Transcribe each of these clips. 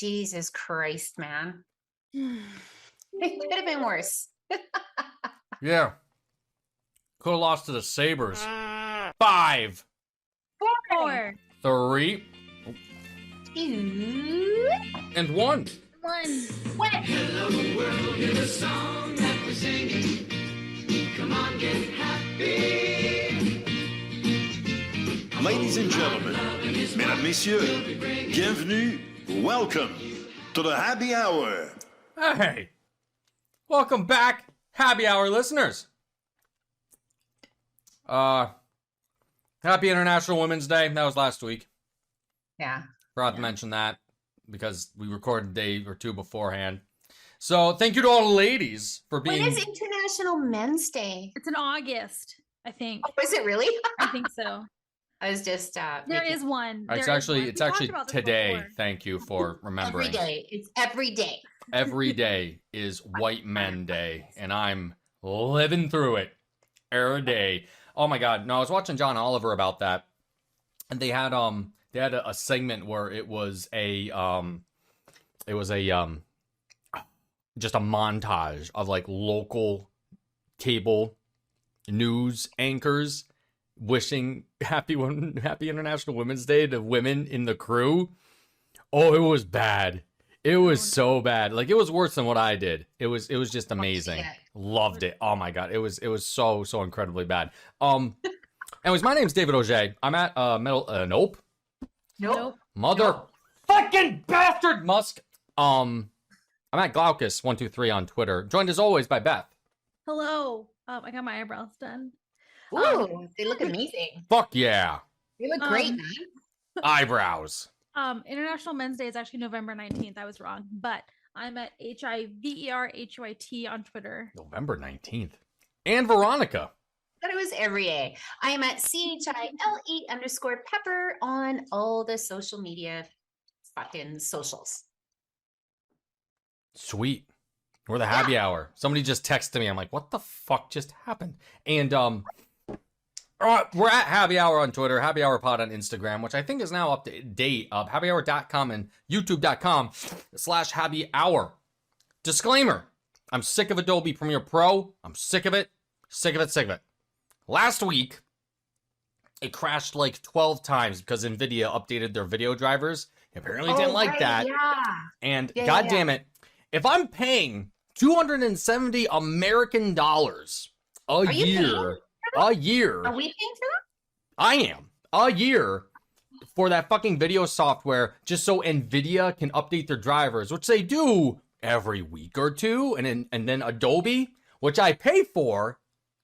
Jesus Christ, man. It could have been worse. Yeah. Could have lost to the Sabres. 5, 4, 3, 2, and 1. 1. what? Hello world, here's a song that we're singing. Come on, get happy. Ladies and gentlemen, mesdames, messieurs, bienvenue, welcome to the Happy Hour. Hey. Welcome back, Happy Hour listeners. Happy International Women's Day. That was last week. Yeah. Forgot to mention that because we recorded a day or two beforehand. So thank you to all the ladies for being... When is International Men's Day? It's in August, I think. Oh, is it really? I think so. I was just There is one. It's There is actually one. it's We talked actually about this today. before. Thank you for remembering. every day. It's every day. Every day is White Men Day, and I'm living through it every day. Oh my God! No, I was watching John Oliver about that, and they had a segment where it was a just a montage of like local cable news anchors wishing happy International Women's Day to women in the crew. Oh, it was bad. It was so bad. Like, it was worse than what I did. It was just amazing. Yeah. Loved it. Oh my God. It was so incredibly bad. Anyways, my name's David Auger. I'm at nope. Nope. Mother No. fucking bastard Musk. I'm at Glaucus123 on Twitter. Joined as always by Beth. Hello. I got my eyebrows done. Ooh, they look amazing. Fuck yeah. They look great, Um, man. Eyebrows. International Men's Day is actually November 19th. I was wrong, but I'm at HIVERHUIT on Twitter. November 19th. And Veronica. Thought it was every day. I am at CHILE_Pepper on all the social media fucking socials. Sweet. We're the happy hour. Somebody just texted me. I'm like, what the fuck just happened? And we're at Happy Hour on Twitter, Happy Hour Pod on Instagram, which I think is now up to date. HappyHour.com and YouTube.com/Happy Hour. Disclaimer: I'm sick of Adobe Premiere Pro. I'm sick of it. Sick of it. Sick of it. Last week, it crashed like 12 times because NVIDIA updated their video drivers. Apparently didn't like right, that. Yeah. And Yeah, God yeah. damn it, if I'm paying $270 American dollars Are you year, Are we paying for that? I am a year for that fucking video software just so NVIDIA can update their drivers, which they do every week or two, and then Adobe, which I pay for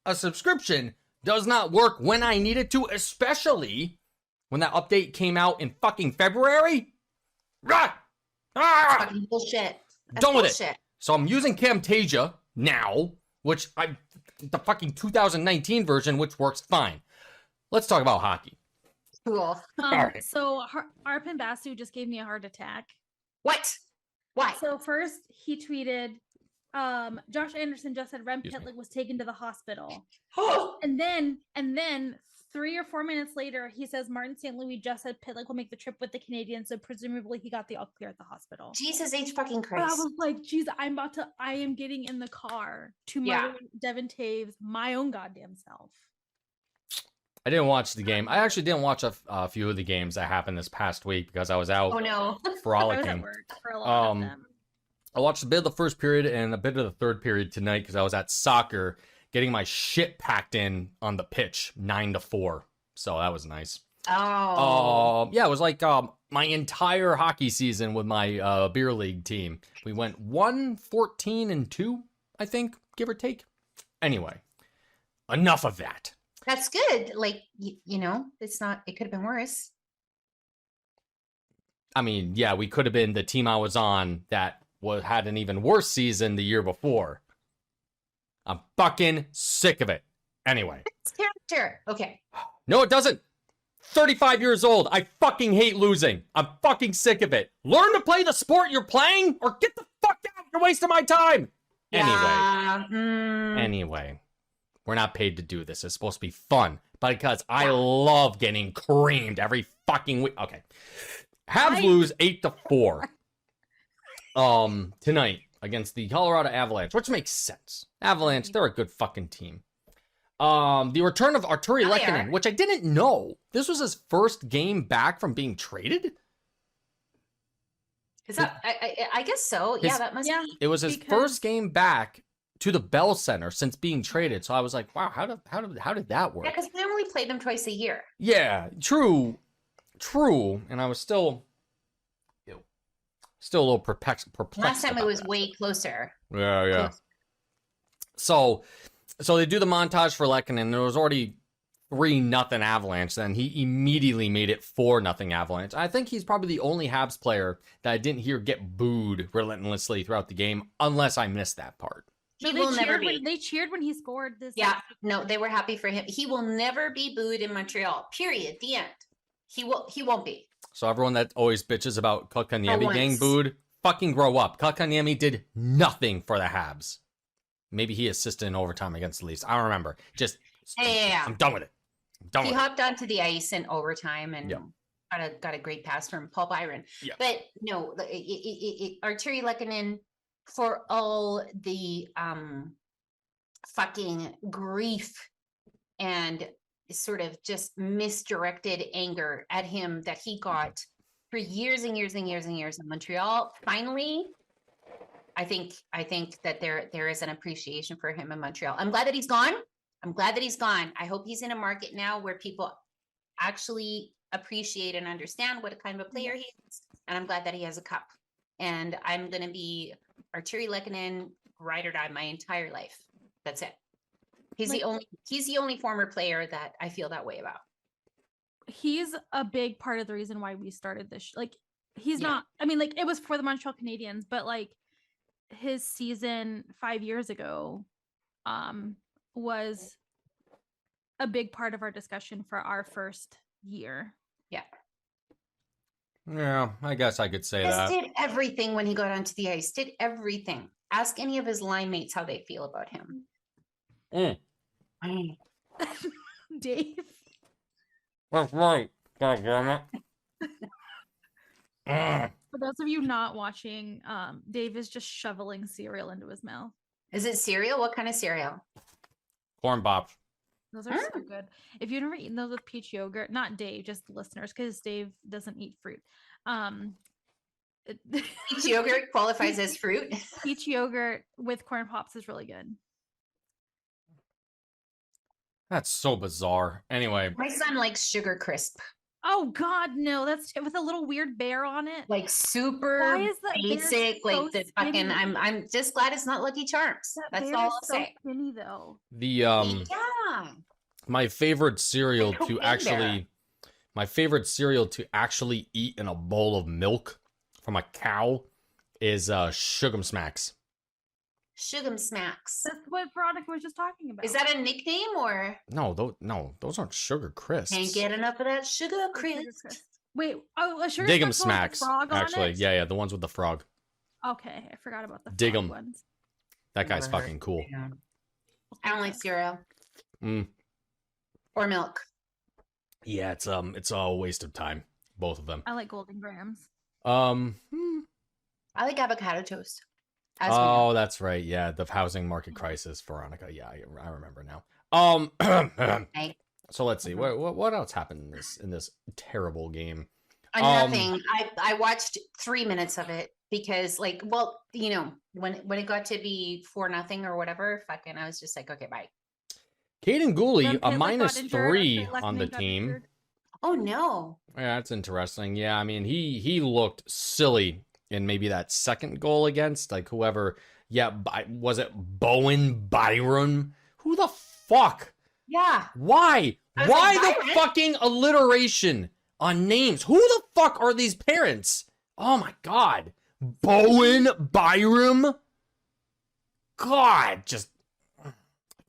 a subscription, does not work when I need it to, especially when that update came out in fucking February. Ah! Ah! Fucking bullshit. That's Done with it. bullshit. So I'm using Camtasia now, which the fucking 2019 version, which works fine. Let's talk about hockey. Cool. Alright. So Arpin Basu just gave me a heart attack. What? Why? So first he tweeted, Josh Anderson just said Rem Excuse me. Pitlick was taken to the hospital. Oh, And then 3 or 4 minutes later, he says Martin St. Louis just said Pitlick will make the trip with the Canadians, so presumably he got the all clear at the hospital. Jesus H fucking But I Christ. was like, geez, I am getting in the car to Yeah. murder Devin Taves, my own goddamn self. I didn't watch the game. I actually didn't watch a few of the games that happened this past week because I was out Oh no. I was at frolicking. work for a lot Um, of them. I watched a bit of the first period and a bit of the third period tonight because I was at soccer getting my shit packed in on the pitch 9-4. So that was nice. Oh. Yeah, it was like my entire hockey season with my beer league team. We went 1-14-2, I think, give or take. Anyway, enough of that. That's good. Like, you know, it's not, it could have been worse. I mean, yeah, we could have been the team I was on that had an even worse season the year before. I'm fucking sick of it. Anyway. It's character. Okay. No, it doesn't. 35 years old. I fucking hate losing. I'm fucking sick of it. Learn to play the sport you're playing or get the fuck out. You're wasting my time. Yeah. Anyway, we're not paid to do this. It's supposed to be fun, but because I love getting creamed every fucking week. Okay. Habs lose 8-4. tonight against the Colorado Avalanche, which makes sense. Avalanche, they're a good fucking team. The return of Arturi Oh, they Lehkonen, are. which I didn't know. This was his first game back from being traded. Is that? I guess so. His- Yeah, that must Yeah. be. It was his Because- first game back to the Bell Center since being traded. So I was like, wow, how did that work? Yeah, because we only played them twice a year. Yeah, true. And I was still a little perplexed. Last time it about was that. way closer. Yeah. So they do the montage for Lehkonen, and there was already 3-0 Avalanche. Then he immediately made it 4-0 Avalanche. I think he's probably the only Habs player that I didn't hear get booed relentlessly throughout the game, unless I missed that part. He No, will never be. They cheered when he scored this. Yeah, no, they were happy for him. He will never be booed in Montreal. Period. The end. He won't be. So everyone that always bitches about Kotkaniemi once. getting booed, fucking grow up. Kotkaniemi did nothing for the Habs. Maybe he assisted in overtime against the Leafs. I don't remember. Just Yeah. I'm done with it. He hopped onto the ice in overtime and Yeah. got a great pass from Paul Byron. Yeah. But no, Arturi Lehkonen, for all the fucking grief and sort of just misdirected anger at him that he got for years and years and years and years in Montreal, finally, I think that there is an appreciation for him in Montreal. I'm glad that he's gone. I hope he's in a market now where people actually appreciate and understand what kind of a player he is. And I'm glad that he has a cup. And I'm going to be Arturi Lehkonen, ride or die my entire life. That's it. He's the only former player that I feel that way about. He's a big part of the reason why we started this. He's Yeah. not. I mean, it was for the Montreal Canadiens, but his season 5 years ago, was a big part of our discussion for our first year. Yeah, I guess I could say Just that. did everything when he got onto the ice. Did everything. Ask any of his line mates how they feel about him. Dave. That's right. God damn it. For those of you not watching, Dave is just shoveling cereal into his mouth. Is it cereal? What kind of cereal? Corn pops. Those are so good. If you've never eaten those with peach yogurt, not Dave, just the listeners, because Dave doesn't eat fruit. Peach yogurt qualifies as fruit. Peach yogurt with corn pops is really good. That's so bizarre. Anyway, My son likes Sugar Crisp. Oh God, no! That's with a little weird bear on it. Like super Why is that bear basic, so like the fucking skinny? I'm just glad it's not Lucky Charms. That That's bear all is I'll so say. skinny though. the Yeah. my favorite cereal Go to in actually eat in a bowl of milk from a cow is Sugum Smacks. Sugum Smacks. That's what Veronica was just talking about. Is that a nickname or No, those aren't sugar crisps. can't get enough of that sugar Sugar crisp? Crisp. Wait, a sugar Dig 'em Crisp one with the Smacks. frog on Actually, it? yeah, the ones with the frog. Okay, I forgot about the Dig frog 'em. ones. That guy's Never heard fucking cool. I don't like cereal Mm. or milk. Yeah, it's a waste of time. Both of them. I like Golden Grams. Hmm. I like avocado toast. As we know. Oh, that's right. Yeah, the housing market crisis, Veronica. Yeah, I remember now. Right. So let's see. What else happened in this terrible game? Nothing. I watched 3 minutes of it because, like, well, you know, when it got to be 4-0 or whatever, fucking, I was just like, okay, bye. Caden Gooley, Then a Pitlick got minus injured, 3 Lehkonen on the got team. injured. Oh no. Yeah, that's interesting. Yeah, I mean, he looked silly in maybe that second goal against like whoever. Yeah, was it Bowen Byron? Who the fuck? Yeah. Why? I was Why like, the Byron? fucking alliteration on names? Who the fuck are these parents? Oh my god. Bowen Byram? God, just I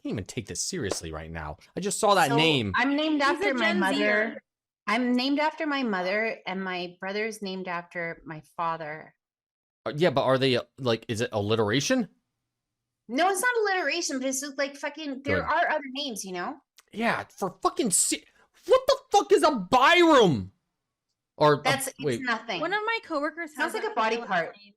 can't even take this seriously right now. I just saw that So, name. I'm named He's a after my Gen mother. Zer. I'm named after my mother, and my brother's named after my father. Yeah, but are they like is it alliteration? No, it's not alliteration, but it's just like fucking. There Good. are other names, you know. Yeah, for fucking what the fuck is a Byram? Or That's wait, it's nothing. One of my coworkers Sounds has like a that body last part. name.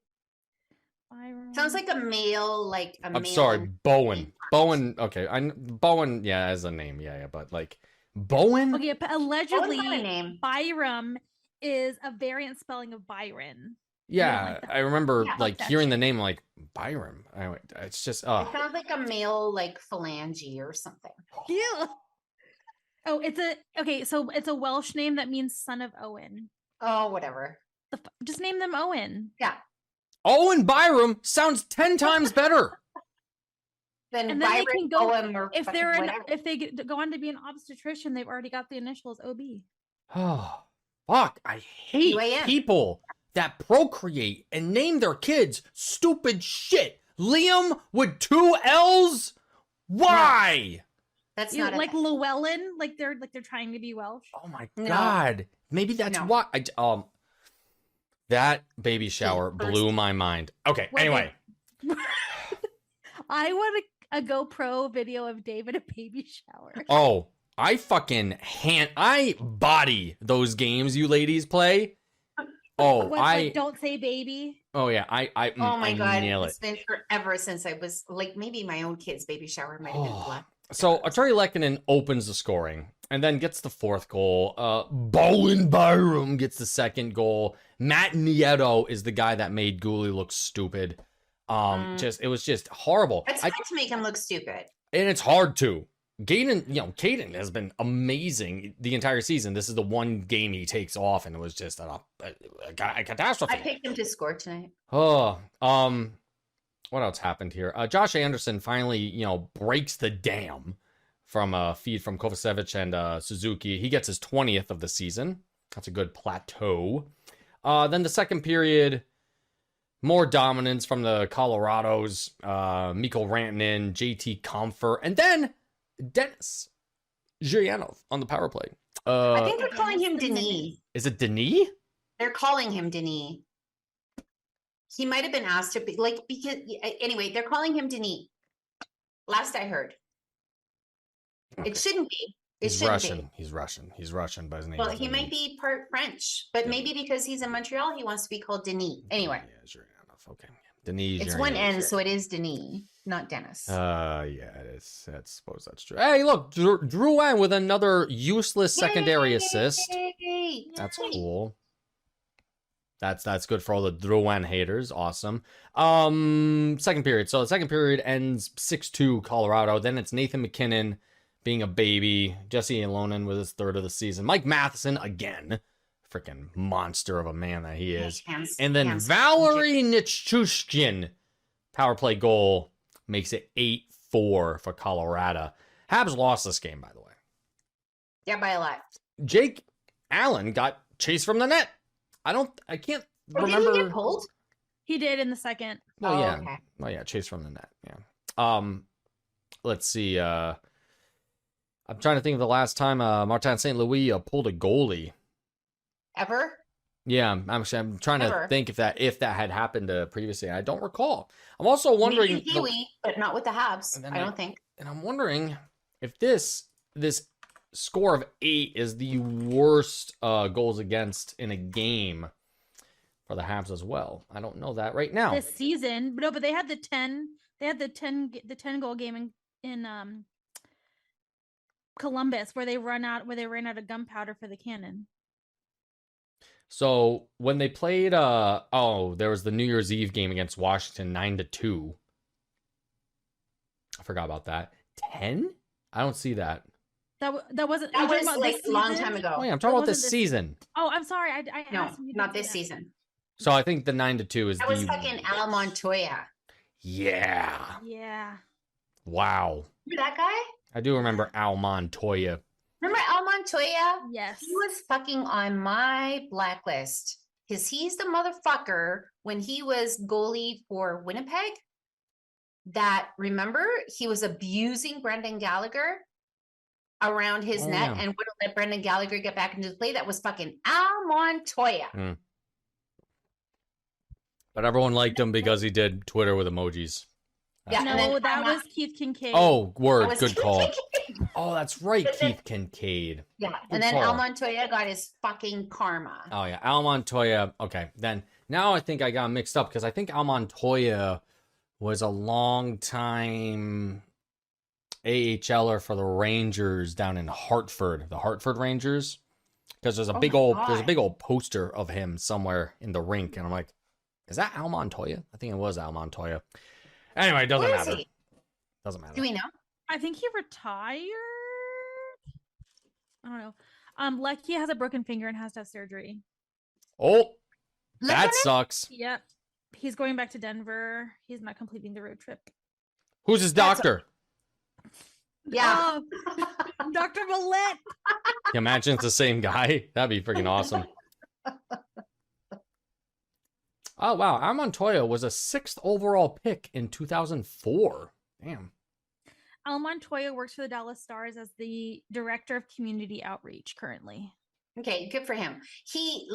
Byram. Sounds like a male, like a I'm male. sorry, Bowen. Bowen. Okay, Bowen. Yeah, as a name. Yeah, but like Bowen. Okay, but That was allegedly not a name. Byram is a variant spelling of Byron. Yeah, like that. I remember Yeah, like that hearing the shit. name like Byram. It's just It oh. sounds like a male, like phalange or something. Ew. Oh, so it's a Welsh name that means son of Owen. Oh, whatever. Just name them Owen. Yeah. Owen Byram sounds 10 times better. Then And then they Byron can go- Owen or If fucking they're whatever. if they go on to be an obstetrician, they've already got the initials OB. Oh, fuck. I hate UAM. people that procreate and name their kids stupid shit. Liam with 2 L's? Why? That's You not like a thing. Llewellyn, like they're trying to be Welsh. Oh my No. god. Maybe that's No. why that baby shower first- blew my mind. Okay, Well, anyway. I want a GoPro video of David a baby shower. Oh, I body those games you ladies play. Oh, What, like, don't say baby. oh yeah, I Oh my god, nail it's it. been forever since I was like maybe my own kid's baby shower might have been Oh. black. So Atari Lekkinen opens the scoring and then gets the 4th goal. Bowen Byram gets the 2nd goal. Matt Nieto is the guy that made Gooley look stupid. It was just horrible. It's hard to make him look stupid. And it's hard to. Caden has been amazing the entire season. This is the one game he takes off, and it was just a catastrophe. I picked him to score tonight. Oh, what else happened here? Josh Anderson finally, breaks the dam from a feed from Kovacevic and Suzuki. He gets his 20th of the season. That's a good plateau. Then the second period, more dominance from the Colorados. Mikko Rantanen, JT Comfer, and then Dennis Zhiryanov on the power play. I think they're Okay, calling him what's the Denis. name? Is it Denis? They're calling him Denis. He might have been asked to be because anyway, they're calling him Denis. Last I heard. It shouldn't be. It He's shouldn't Russian. be. He's Russian. He's Russian, but his name Well, is he Denis. might be part French, but maybe because he's in Montreal, he wants to be called Denis. Anyway, Yeah, Zhiryanov. Okay. Denis it's one Zhiryanov. N, so it is Denis, not Dennis. Yeah, it is. I suppose that's true. Hey, look, Drew Wen with another useless secondary assist. Yay! That's cool. That's good for all the Drew Wen haters. Awesome. Second period. So the second period ends 6-2 Colorado. Then it's Nathan McKinnon being a baby. Jesse Alonen with his 3rd of the season. Mike Matheson again. Freaking monster of a man that he is. And then Valerie Nichushkin, power play goal, makes it 8-4 for Colorado. Habs lost this game, by the way. Yeah, by a lot. Jake Allen got chased from the net. I can't Oh, did he remember. get pulled? He did in the second. Well, Oh, yeah. okay. Well, yeah, chased from the net. Yeah. Let's see. I'm trying to think of the last time Martin St. Louis pulled a goalie. Ever? Yeah, I'm trying to Never. think if that had happened previously. I don't recall. I'm also wondering, Maybe Kiwi, but not with the Habs. And then I don't think. and I'm wondering if this score of 8 is the worst goals against in a game for the Habs as well. I don't know that right now. This season. No, but they had the 10. They had the 10 goal game in Columbus where they ran out of gunpowder for the cannon. So when they played, there was the New Year's Eve game against Washington, 9-2. I forgot about that. 10? I don't see that. That wasn't. That are you talking was about like this a long season? time ago. Oh yeah, I'm talking about wasn't this this- season. Oh, I'm sorry. I No, asked him, you not didn't this say that. season. So I think the 9-2 is That was the fucking Al Montoya. Yeah. Yeah. Wow. Remember that guy? I do remember Al Montoya. Remember Al Montoya? Yes. He was fucking on my blacklist because he's the motherfucker when he was goalie for Winnipeg. That remember he was abusing Brendan Gallagher around his Oh, net yeah. and wouldn't let Brendan Gallagher get back into the play. That was fucking Al Montoya. But everyone liked him because he did Twitter with emojis. Yeah, and then No, that Karma- was Keith Kincaid. Oh, word. was Good Keith call. Kincaid. Oh, that's right. But then- Keith Kincaid. Yeah, Good and then call. Al Montoya got his fucking karma. Oh, yeah. Al Montoya. Okay. Then now I think I got mixed up because I think Al Montoya was a long time AHLer for the Rangers down in Hartford, the Hartford Rangers. Because there's a Oh big my old poster of him somewhere in the rink, and I'm like, is that Al Montoya? I think it was Al Montoya. Anyway, it doesn't Where is matter. he? Doesn't matter. Do we know? I think he retired. I don't know. Lecky has a broken finger and has to have surgery. Oh, Look that at it. sucks. Yep. He's going back to Denver. He's not completing the road trip. Who's his That's- doctor? Yeah. Dr. Millette. You imagine it's the same guy? That'd be freaking awesome. Oh, wow. Al Montoya was a 6th overall pick in 2004. Damn. Al Montoya works for the Dallas Stars as the director of community outreach currently. Okay, good for him. He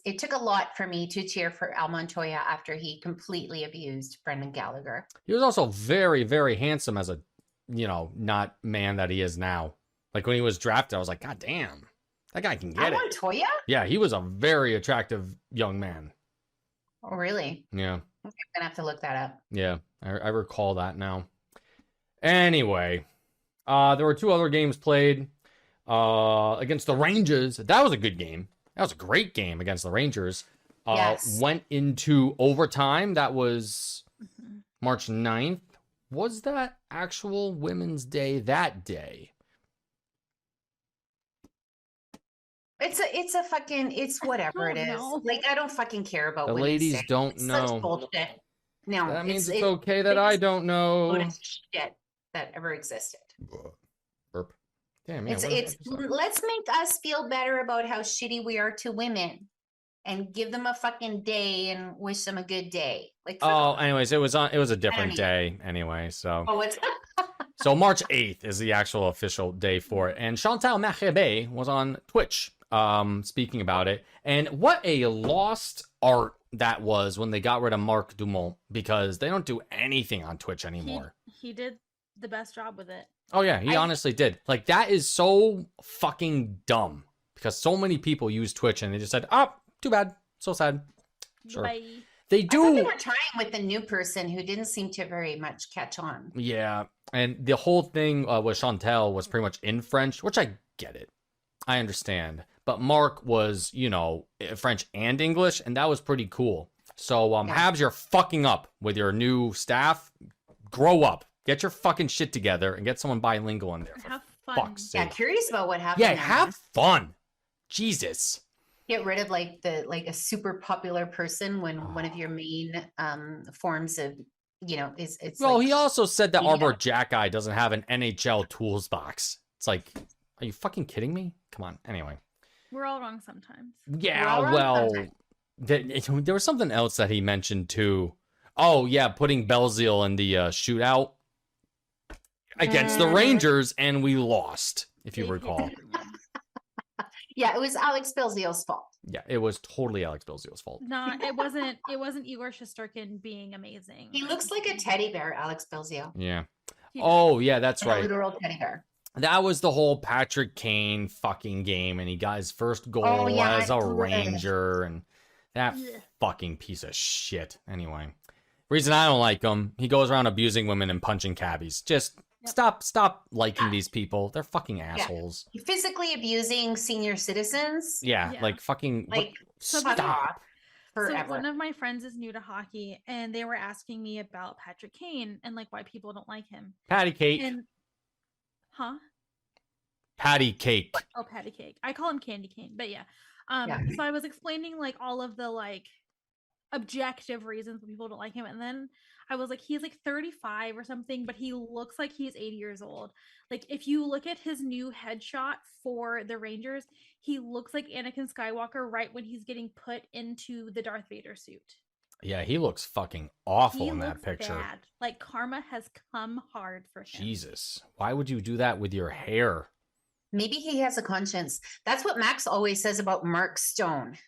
it took a lot for me to cheer for Al Montoya after he completely abused Brendan Gallagher. He was also very, very handsome as a, not man that he is now. Like when he was drafted, I was like, God damn, that guy can Al get it. Montoya? Yeah, he was a very attractive young man. Oh, really? Yeah, I'm gonna have to look that up. yeah, I recall that now. Anyway, there were 2 other games played against the Rangers. That was a good game. That was a great game against the Rangers. Yes. Went into overtime. That was March 9th. Was that actual Women's Day that day? It's whatever it don't is. know. Like I don't fucking care about The Women's ladies Day. don't It's such know. bullshit. No, That means it's it- okay that I biggest don't load know. of shit that ever existed. Burp. Damn, yeah. It's let's make us feel better about how shitty we are to women and give them a fucking day and wish them a good day. Like fuck Oh, off. anyways, it was a different need- day anyway. So Oh, it's So March 8th is the actual official day for it. And Chantal Machebe was on Twitch speaking about it. And what a lost art that was when they got rid of Marc Dumont, because they don't do anything on Twitch anymore. He did the best job with it. Oh yeah, he I- honestly did. Like that is so fucking dumb because so many people use Twitch and they just said, "Oh, too bad. So sad." Sure. Bye. They I thought they do. were trying with the new person who didn't seem to very much catch on. Yeah, and the whole thing with Chantal was pretty much in French, which I get it. I understand. But Mark was, French and English, and that was pretty cool. So, Yeah. Habs, you're fucking up with your new staff. Grow up. Get your fucking shit together and get someone bilingual in there. For Have fun. fuck's Yeah, sake. curious about what happened. Yeah, there. have fun. Jesus. Get rid of a super popular person when one of your main forms of it's Well, like, he also said that Yeah. Arbor Jack guy doesn't have an NHL tools box. It's like, are you fucking kidding me? Come on. Anyway. We're all wrong sometimes. Yeah, all wrong well, sometimes. there was something else that he mentioned too. Oh, yeah, putting Belzile in the shootout against the Mm. Rangers, and we lost, if you They hit recall. everyone. Yeah, it was Alex Belzile's fault. Yeah, it was totally Alex Belzile's fault. It wasn't Igor Shesterkin being amazing. He looks like a teddy bear, Alex Belzile. Yeah. He does. Oh, yeah, that's Like a right. literal teddy bear. That was the whole Patrick Kane fucking game, and he got his first goal Oh, yeah, as a I did. Ranger, and that Yeah. fucking piece of shit. Anyway, reason I don't like him, he goes around abusing women and punching cabbies. Just Yep. stop liking these people. They're fucking assholes. Physically abusing senior citizens. Yeah, Yeah. like fucking what- Like Somebody- fuck stop. off forever. So one of my friends is new to hockey, and they were asking me about Patrick Kane and like why people don't like him. Patty cake, And patty cake. oh, patty cake. I call him Candy Cane, but yeah. Yeah. So I was explaining like all of the like objective reasons why people don't like him, and then I was like, he's like 35 or something, but he looks like he's 80 years old. Like if you look at his new headshot for the Rangers, he looks like Anakin Skywalker right when he's getting put into the Darth Vader suit. Yeah, he looks fucking awful He in that looks picture. bad. Like karma has come hard for him. Jesus, why would you do that with your hair? Maybe he has a conscience. That's what Max always says about Mark Stone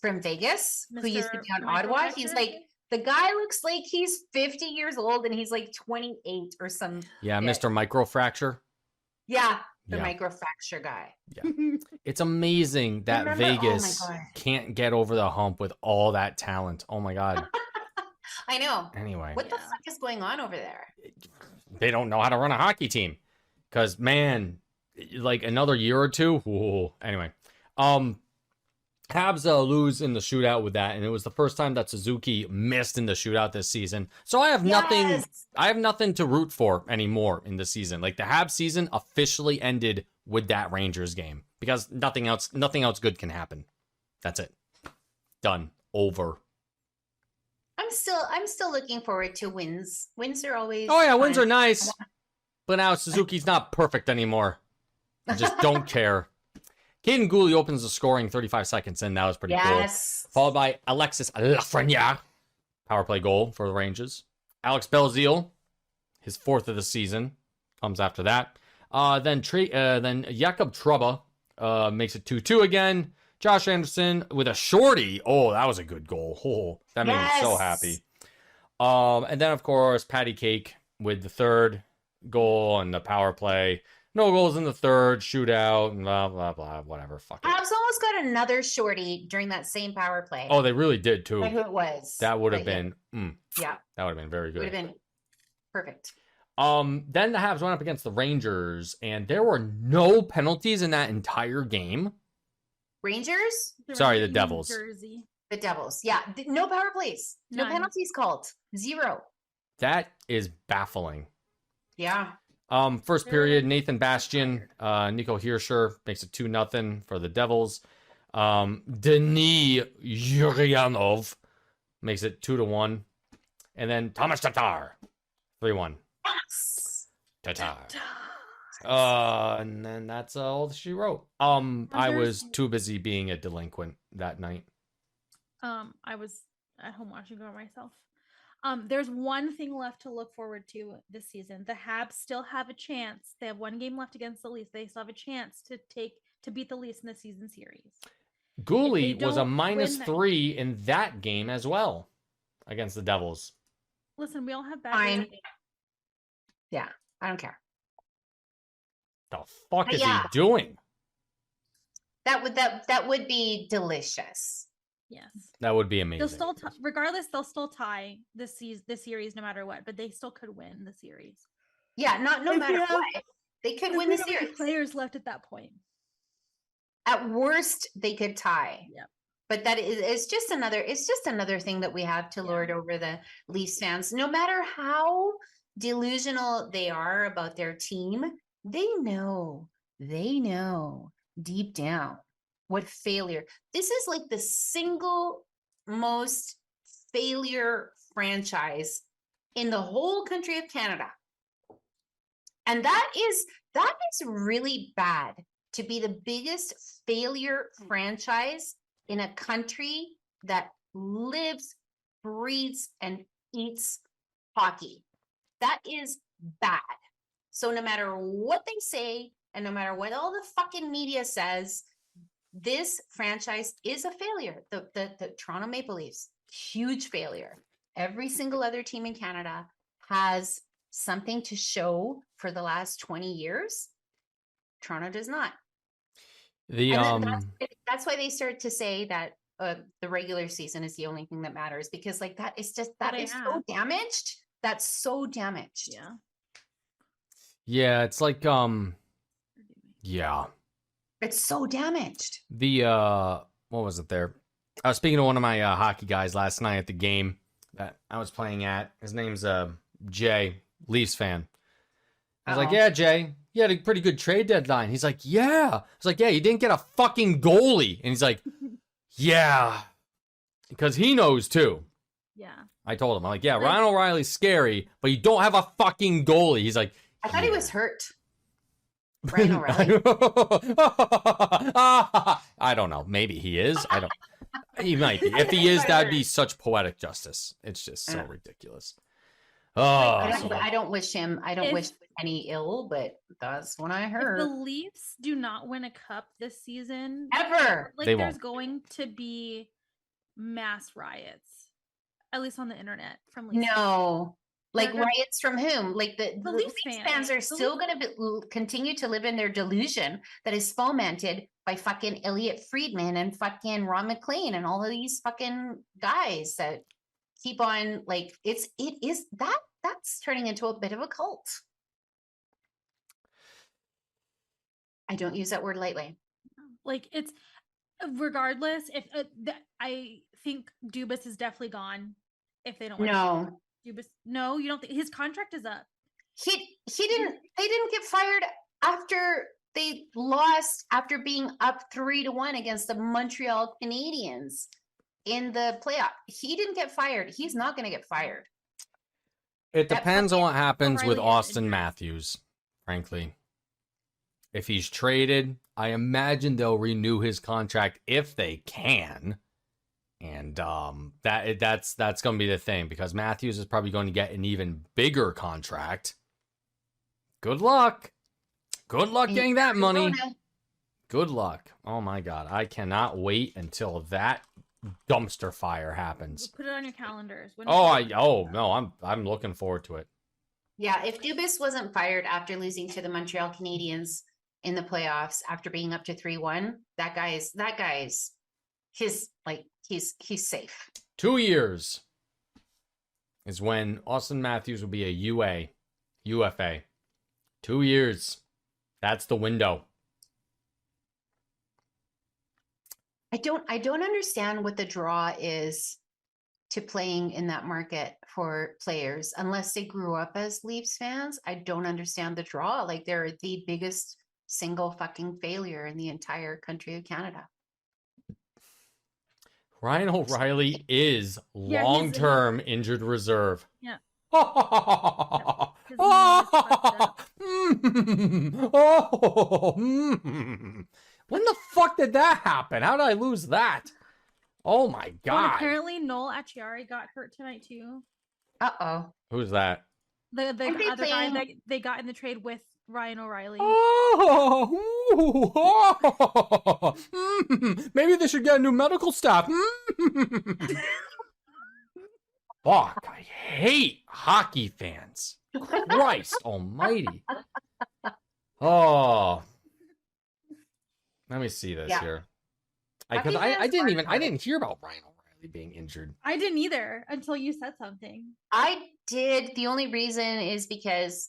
from Vegas, who used to Mr. be on Ottawa. He's Microtexture? like, The guy looks like he's 50 years old and he's like 28 or some. Yeah, shit. Mr. Microfracture. Yeah, the Yeah. microfracture guy. It's amazing that Remember- oh my Vegas God. can't get over the hump with all that talent. Oh my God. I know. Anyway, What the Yeah. fuck is going on over there? they don't know how to run a hockey team. Because, man, like another year or two. Ooh. Anyway, Habs lose in the shootout with that, and it was the first time that Suzuki missed in the shootout this season. So I have nothing. Yes! I have nothing to root for anymore in the season. Like the Habs season officially ended with that Rangers game because nothing else good can happen. That's it. Done. Over. I'm still looking forward to wins. Wins are always. Oh yeah, wins fun. are nice, but now Suzuki's not perfect anymore. I just don't care. Caden Gooley opens the scoring 35 seconds in. That was pretty cool. Yes. Followed by Alexis Lafreniere, power play goal for the Rangers. Alex Belzile, his 4th of the season, comes after that. Then Jakob Trouba makes it 2-2 again. Josh Anderson with a shorty. Oh, that was a good goal. Oh, that made me so Yes. happy. And then, of course, Patty Cake with the 3rd goal and the power play. No goals in the 3rd, shootout, and blah, blah, blah, whatever. Fuck it. Habs almost got another shorty during that same power play. Oh, they really did, too. I know who it was. That would have but yeah, been, Yeah, that would have been very would have good. been perfect. Then the Habs went up against the Rangers, and there were no penalties in that entire game. Rangers, They were Sorry, the New Devils. Jersey. the Devils. Yeah, no power plays. No None. penalties called. 0. That is baffling. Yeah. First They're period, Nathan Bastian, Nico Hirscher makes it 2-0 for the Devils. Denis Yuryanov makes it 2-1. And then Thomas Tatar, 3-1. Yes. Tatar. And then that's all she wrote. I was too busy being a delinquent that night. I was at home watching by myself. There's one thing left to look forward to this season. The Habs still have a chance. They have one game left against the Leafs. They still have a chance to beat the Leafs in the season series. Gooley they was a don't minus win that- 3 in that game as well against the Devils. Listen, we all have bad Fine. days. Yeah, I don't care. The fuck But is yeah. he doing? That would be delicious. Yes. That would be amazing. They'll still regardless, they'll still tie this series no matter what, but they still could win the series. Yeah, no If matter we have- what, they could win the series. Players left at that point. At worst, they could tie. Yep. But that is it's just another thing that we have to Yeah. lord over the Leafs fans. No matter how delusional they are about their team, they know deep down what failure. This is like the single most failure franchise in the whole country of Canada. And that is really bad to be the biggest failure franchise in a country that lives, breathes, and eats hockey. That is bad. So no matter what they say, and no matter what all the fucking media says, this franchise is a failure. The Toronto Maple Leafs, huge failure. Every single other team in Canada has something to show for the last 20 years. Toronto does not. The And that's why they start to say that the regular season is the only thing that matters, because like that is so damaged. That's so damaged. Yeah. yeah, it's like yeah. It's so damaged. The what was it there? I was speaking to one of my hockey guys last night at the game that I was playing at. His name's Jay, Leafs fan. I was like, Uh-oh. yeah, Jay, you had a pretty good trade deadline. He's like, yeah. I was like, yeah, you didn't get a fucking goalie. And he's like, yeah. Because he knows too. Yeah. I told him, I'm like, yeah, Ryan O'Reilly's scary, but you don't have a fucking goalie. He's like, I thought he "Yeah." was hurt. Ryan O'Reilly. I don't know. Maybe he is. I don't. He might be. If he is, that'd be such poetic justice. It's just so ridiculous. Oh, I don't wish him. I don't If- wish any ill, but that's what I If heard. the Leafs do not win a cup this season, Ever. like They there's won't. going to be mass riots at least on the internet from Leafs fans. No. Like They're gonna- riots from whom? Like the Leafs Leafs fans. fans are The still going to continue to live in their delusion that is fomented by fucking Elliot Friedman and fucking Ron McLean and all of these fucking guys that keep on like that's turning into a bit of a cult. I don't use that word lightly. Like it's regardless if I think Dubas is definitely gone if they don't win. No. Dubas, no, you don't think his contract is up? He didn't they didn't get fired after they lost after being up 3-1 against the Montreal Canadiens in the playoff. He didn't get fired. He's not going to get fired. It That depends on what happens with O'Reilly is Austin injured. Matthews, frankly. If he's traded, I imagine they'll renew his contract if they can. And that's going to be the thing, because Matthews is probably going to get an even bigger contract. Good luck. Good luck getting that money. Arizona. Good luck. Oh my God. I cannot wait until that dumpster fire happens. Put it on your calendars. When No, I'm looking forward to it. Yeah, if Dubas wasn't fired after losing to the Montreal Canadiens in the playoffs after being up to 3-1, that guy's he's safe. 2 years is when Austin Matthews will be a UFA. 2 years. That's the window. I don't understand what the draw is to playing in that market for players unless they grew up as Leafs fans. I don't understand the draw. Like they're the biggest single fucking failure in the entire country of Canada. Ryan O'Reilly is Yeah, he's- long-term injured reserve. Yeah. When the fuck did that happen? How did I lose that? Oh my Oh, God. and apparently Noel Acciari got hurt tonight too. Uh-oh. Who's that? The Aren't they other guy playing- that they got in the trade with Ryan O'Reilly. Maybe they should get a new medical staff. Fuck, I hate hockey fans. Christ almighty. Oh. Let me see this Yeah. here. Hockey Because I fans didn't are even hear about Ryan O'Reilly being injured. I didn't either until you said something. I did. The only reason is because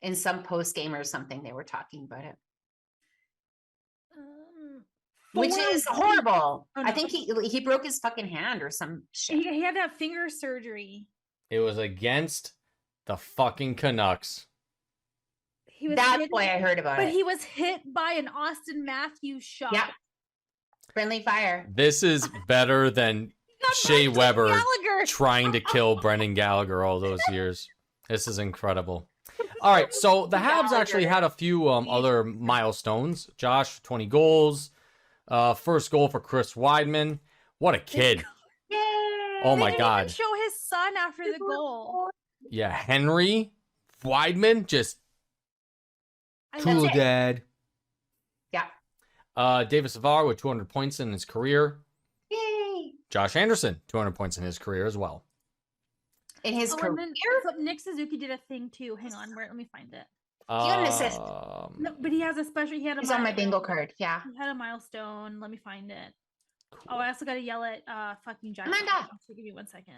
in some post game or something they were talking about it, which is horrible. Oh, I no. think he broke his fucking hand or some shit. He had that finger surgery. It was against the fucking Canucks. He was That's hit, why I heard about but it. he was hit by an Austin Matthews shot. Yeah. Friendly fire. This is better than He got Shea Brendan Weber Gallagher. trying to kill Brendan Gallagher all those years. This is incredible. All right, so the Habs actually had a few other milestones. Josh, 20 goals. First goal for Chris Weidman. What a kid. Yay! Oh They my didn't God. even show his son after the goal. Yeah, Henry Weidman, just I cool love it. dad. Yeah. David Savard with 200 points in his career. Yay! Josh Anderson, 200 points in his career as well. In his Oh, career. and then so Nick Suzuki did a thing too. Hang on, let me find it. got an assist. No, but he has a special. He had a. He's on my milestone. bingo card. Yeah. He had a milestone. Let me find it. Oh, I also got to yell at fucking Jack. Amanda! So give me 1 second.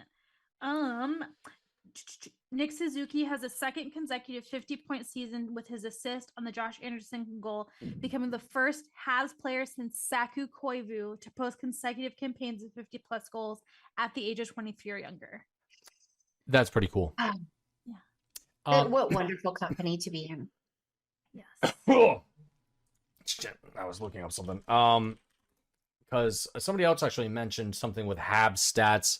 Nick Suzuki has a second consecutive 50-point season with his assist on the Josh Anderson goal, becoming the first Habs player since Saku Koivu to post consecutive campaigns of 50-plus goals at the age of 23 or younger. That's pretty cool. Oh. Yeah. What wonderful company to be in. Yes. Shit, I was looking up something. Because somebody else actually mentioned something with Habs stats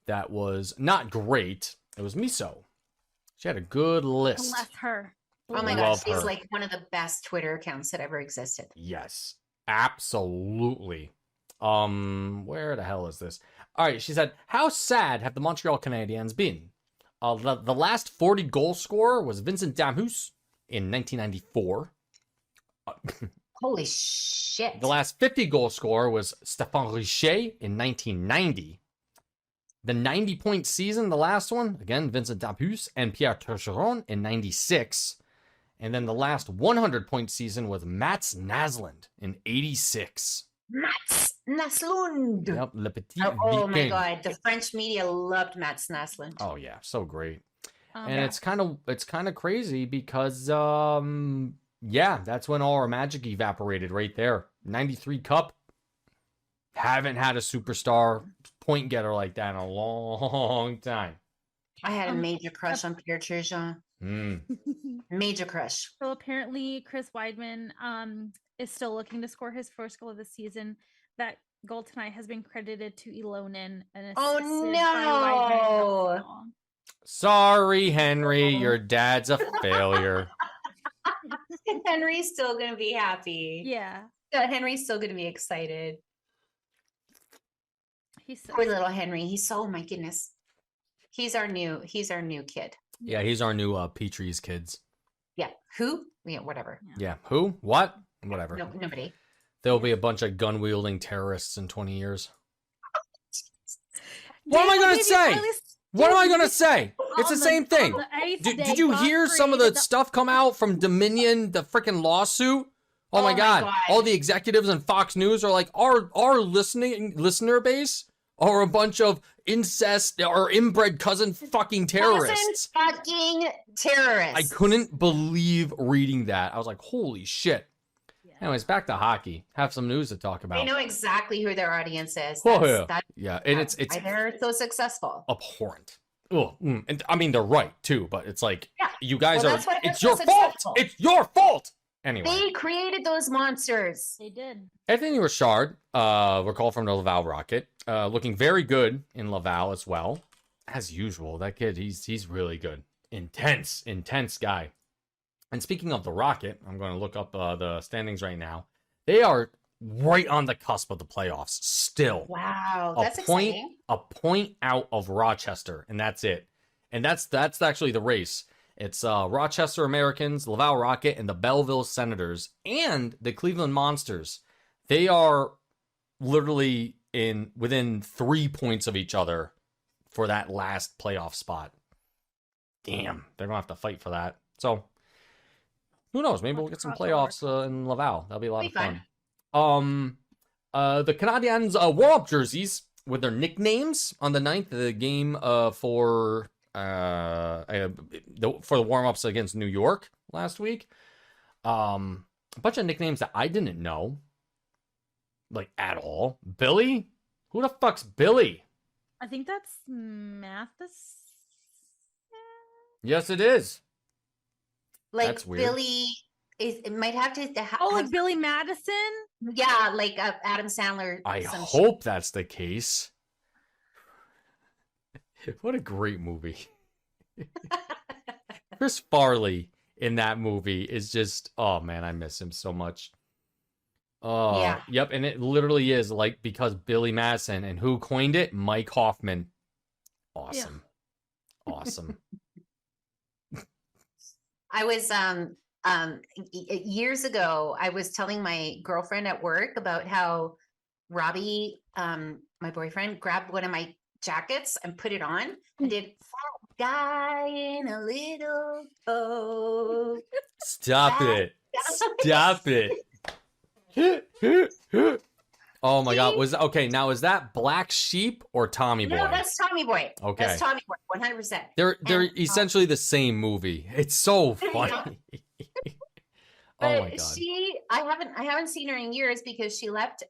that was not great. It was Miso. She had a good list. Bless her. Oh my Love gosh, she's her. like one of the best Twitter accounts that ever existed. Yes, absolutely. Where the hell is this? All right, she said, how sad have the Montreal Canadiens been? The last 40 goal scorer was Vincent Damhus in 1994. Holy shit. The last 50 goal scorer was Stéphane Richer in 1990. The 90-point season, the last one, again, Vincent Dapus and Pierre Turgeron in 96. And then the last 100-point season was Mats Naslund in 86. Mats Naslund. Yep, Le Petit Oh my Viking. God, the French media loved Mats Naslund. Oh yeah, so great. And Yeah. it's kind of crazy because yeah, that's when all our magic evaporated right there. 93 Cup. Haven't had a superstar point getter like that in a long time. I had a major crush on Pierre Turgeon. Mm. Major crush. So apparently Chris Weidman is still looking to score his first goal of the season. That goal tonight has been credited to Ilonen. And Oh, assisted by Weidman. no. Sorry, Henry, your dad's a failure. Henry's still gonna be happy. Yeah, Henry's still gonna be excited. he's so Poor little Henry. He's so, oh my goodness. He's our new kid. Yeah, he's our new Petrie's kids. Yeah. Who? Yeah, whatever. Yeah, who? What? Whatever. No, nobody. There'll be a bunch of gun-wielding terrorists in 20 years. What am I going to say? What am I going to say? It's the same thing. Did you hear some of the stuff come out from Dominion, the freaking lawsuit? Oh my God. All the executives on Fox News are like, our listener base are a bunch of incest or inbred cousin fucking terrorists. Fucking terrorists. I couldn't believe reading that. I was like, holy shit. Anyways, back to hockey. Have some news to talk about. They know exactly who their audience is. Oh, That's- yeah. that's Yeah, and it's why they're so successful. abhorrent. Ugh, and I mean, they're right too, but it's like, Yeah. you guys Well, are, that's why they're it's so your fault. successful. It's your fault. Anyway, They created those monsters. They did. Anthony Richard, recall from the Laval Rocket, looking very good in Laval as well. As usual, that kid, he's really good. Intense guy. And speaking of the Rocket, I'm going to look up the standings right now. They are right on the cusp of the playoffs still. Wow, that's point, exciting. a point out of Rochester, and that's it. And that's actually the race. It's Rochester Americans, Laval Rocket, and the Belleville Senators, and the Cleveland Monsters. They are literally within 3 points of each other for that last playoff spot. Damn, they're gonna have to fight for that. So who knows? Maybe we'll get some playoffs in Laval. That'll be a lot Be of fun. The Canadiens warm-up jerseys with their nicknames on the 9th of the game for the warm-ups against New York last week. A bunch of nicknames that I didn't know, like, at all. Billy? Who the fuck's Billy? I think that's Mathis. Yes, it is. Like That's weird. Billy is. It might have to. Oh, like Billy Madison. Yeah, like Adam Sandler. I some shit. hope that's the case. What a great movie. Chris Farley in that movie is just, oh man, I miss him so much. Oh, Yeah. Yep, and it literally is like, because Billy Madison, and who coined it? Mike Hoffman. Awesome. Awesome. I was years ago, I was telling my girlfriend at work about how Robbie, my boyfriend, grabbed one of my jackets and put it on and did "Fat Guy in a Little Boat." Stop it. Stop it. Oh my God. Now is that Black Sheep or Tommy Boy? No, that's Tommy Boy. Okay. That's Tommy Boy, 100%. They're And, essentially the same movie. It's so funny. Oh my But God. I haven't seen her in years because she left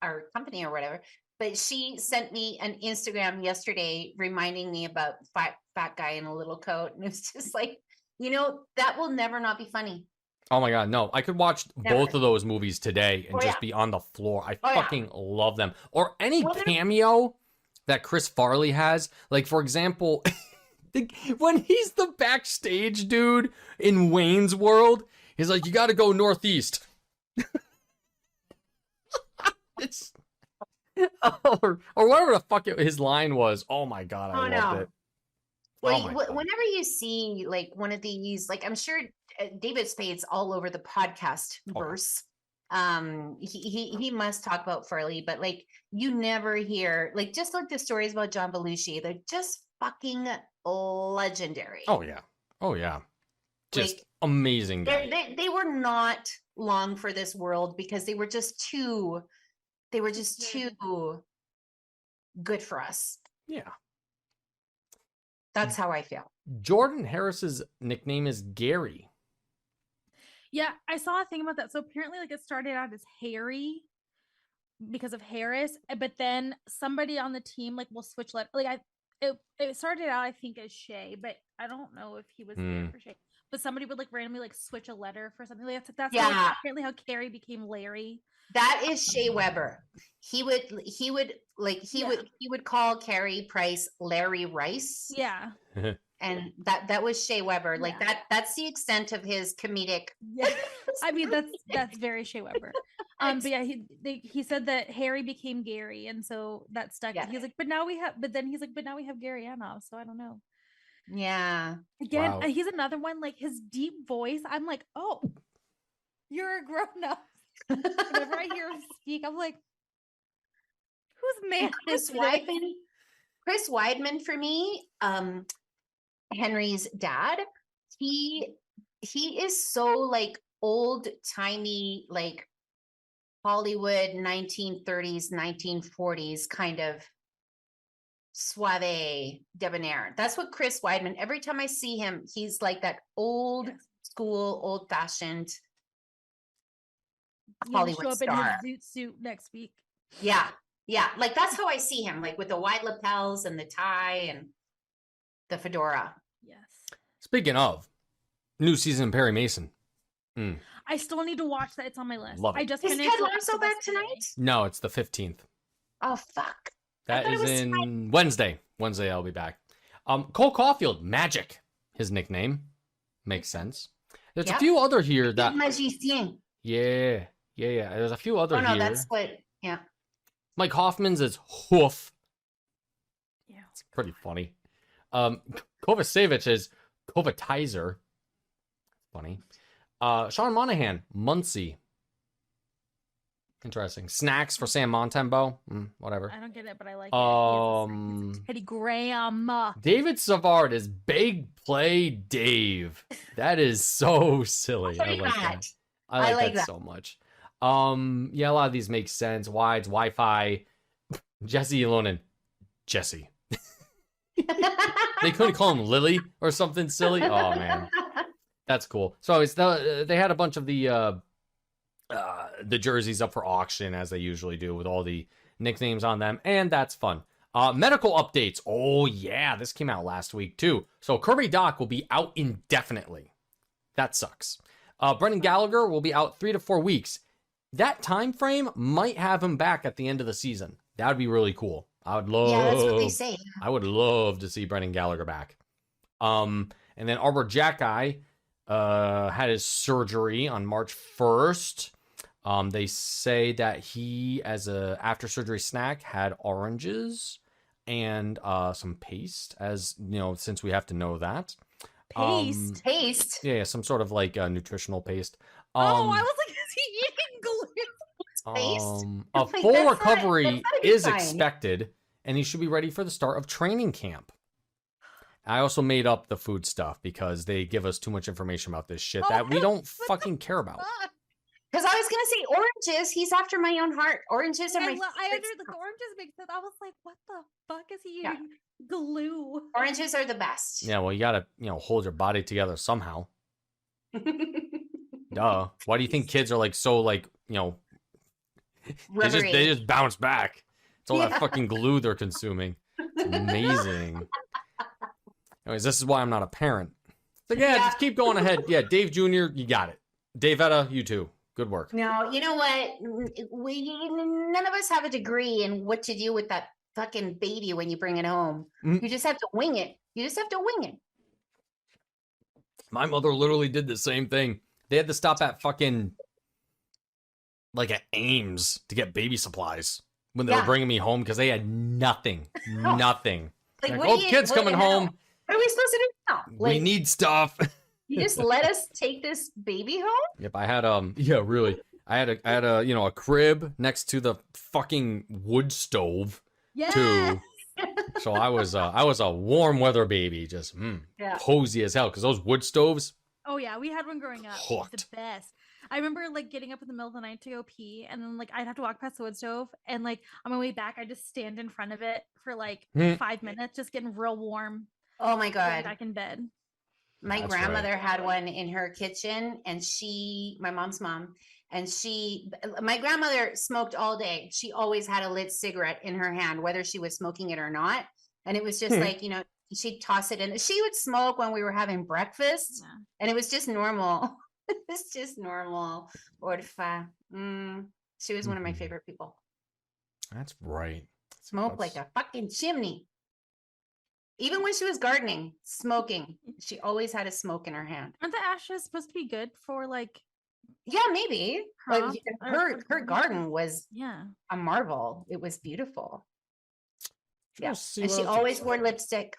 our company or whatever. But she sent me an Instagram yesterday reminding me about fat guy in a little coat. And it's just like, that will never not be funny. Oh my God, no. I could watch Never. both of those movies today and Oh, just yeah. be on the floor. I Oh, yeah. fucking love them. Or any Well, they're- cameo that Chris Farley has. Like, for example, when he's the backstage dude in Wayne's World, he's like, you got to go northeast. It's... or whatever the fuck his line was. Oh my God, I Oh, loved no. it. Well, Oh my God. whenever you see like one of these, like I'm sure David Spade's all over the podcast Oh, verse. He must talk about Farley, but like you never hear like just like the stories about John Belushi. They're just fucking legendary. Oh yeah. Oh yeah. Just Like, amazing guy. they were not long for this world because they were just too good for us. Yeah. That's how I feel. Jordan Harris's nickname is Gary. Yeah, I saw a thing about that. So apparently, like, it started out as Harry because of Harris, but then somebody on the team like will switch it started out I think as Shay, but I don't know if he was there for Shay. But somebody would like randomly like switch a letter for something. Like that's how, Yeah. apparently how Carrie became Larry. That is Shea Weber. He would call Carrie Price Larry Rice. Yeah. And that was Shea Weber. Like Yeah. that's the extent of his comedic. Yeah. I mean that's very Shea Weber. But yeah, he said that Harry became Gary, and so that stuck. Yeah. He's like, but then he's like, but now we have Gary Anoff, so I don't know. Yeah. Again, Wow. he's another one, like his deep voice. I'm like, oh, you're a grown up. Whenever I hear him speak, I'm like, whose man Chris is this? Weidman. Chris Weidman for me, Henry's dad. He is so like old timey, like Hollywood 1930s, 1940s kind of suave debonair. That's what Chris Weidman. Every time I see him, he's like that old Yes. school, old fashioned He's gonna Hollywood show up star. in his zoot suit next week. Yeah. Yeah. Like that's how I see him, like with the wide lapels and the tie and the fedora. Yes. Speaking of, new season of Perry Mason. I still need to watch that. It's on my list. Love it. I just Is finished Ted Last Lasso of Us back today. tonight? No, it's the 15th. Oh fuck. That thought it is was in Wednesday. Wednesday, I'll be back. Cole Caulfield, Magic, his nickname. Makes sense. There's a Yep. few other here that. Magicien. Yeah. There's a few other Oh no, here. that's what. Yeah. Mike Hoffman's is Hoof. Yeah. It's pretty funny. Kovacevic is Kovatizer. Funny. Sean Monahan, Muncie. Interesting. Snacks for Sam Montembeau. Whatever. I don't get it, but I like it. He has Um, Teddy Graham. David Savard is Big Play Dave. That is so silly. I Pretty like much. that. I like that so much. Yeah, a lot of these make sense. Wides, Wi-Fi. Jesse Ilonen. Jesse. They couldn't call him Lily or something silly. Oh man, that's cool. So they had a bunch of the jerseys up for auction as they usually do with all the nicknames on them, and that's fun. Medical updates. Oh yeah, this came out last week too. So Kirby Doc will be out indefinitely. That sucks. Brendan Gallagher will be out 3 to 4 weeks. That time frame might have him back at the end of the season. That would be really cool. I would love. Yeah, that's what they say. I would love to see Brendan Gallagher back. And then Arbor Jacki had his surgery on March 1st. They say that he, as a after surgery snack, had oranges and some paste, as you know, since we have to know that. Paste. Paste. Yeah, some sort of like nutritional paste. Oh, I was like, is he eating glue? paste? A Like, full that's not- recovery that's not a good is sign. expected, and he should be ready for the start of training camp. I also made up the food stuff because they give us too much information about this shit that we don't fucking care about. Because I was gonna say oranges. He's after my own heart. Oranges are my. I favorite under the oranges make sense. I was like, what the fuck is he Yeah. eating? Glue. Oranges are the best. Yeah, well, you gotta, hold your body together somehow. Duh. Why do you think kids are like so like, Rubbery. they just bounce back? It's all Yeah. that fucking glue they're consuming. It's amazing. Anyways, this is why I'm not a parent. So yeah, Yeah. just keep going ahead. Yeah, Dave Jr., you got it. Davetta, you too. Good work. No, you know what? None of us have a degree in what to do with that fucking baby when you bring it home. Mhm. You just have to wing it. You just have to wing it. My mother literally did the same thing. They had to stop at fucking like at Ames to get baby supplies when they were Yeah. bringing me home because they had nothing. Nothing. Like, Like, what oh, do you- kids what- coming I know. home. What are we supposed to do now? We need stuff. You just let us take this baby home? Yep, I had yeah, really. I had a you know a crib next to the fucking wood stove Yeah. too. So I was a warm weather baby, just Yeah. cozy as hell because those wood stoves. Oh yeah, we had one growing up. It was the Hooked. best. I remember like getting up in the middle of the night to go pee, and then like I'd have to walk past the wood stove, and like on my way back, I'd just stand in front of it for like Hmm. 5 minutes, just getting real warm. Oh my Going God. back in bed. My That's grandmother right. had one in her kitchen, and my mom's mom, and my grandmother smoked all day. She always had a lit cigarette in her hand, whether she was smoking it or not. And it was just Hmm. like, she'd toss it in. She would smoke when we were having breakfast, Yeah. and it was just normal. It's just normal. Orfa. She was one of my Mhm. favorite people. That's right. Smoke like a fucking chimney. Even when she was gardening, smoking, she always had a smoke in her hand. Aren't the ashes supposed to be good for like? Yeah, maybe. But Huh? her garden was Yeah. a marvel. It was beautiful. Yeah. Let's see And what she else always is- wore lipstick.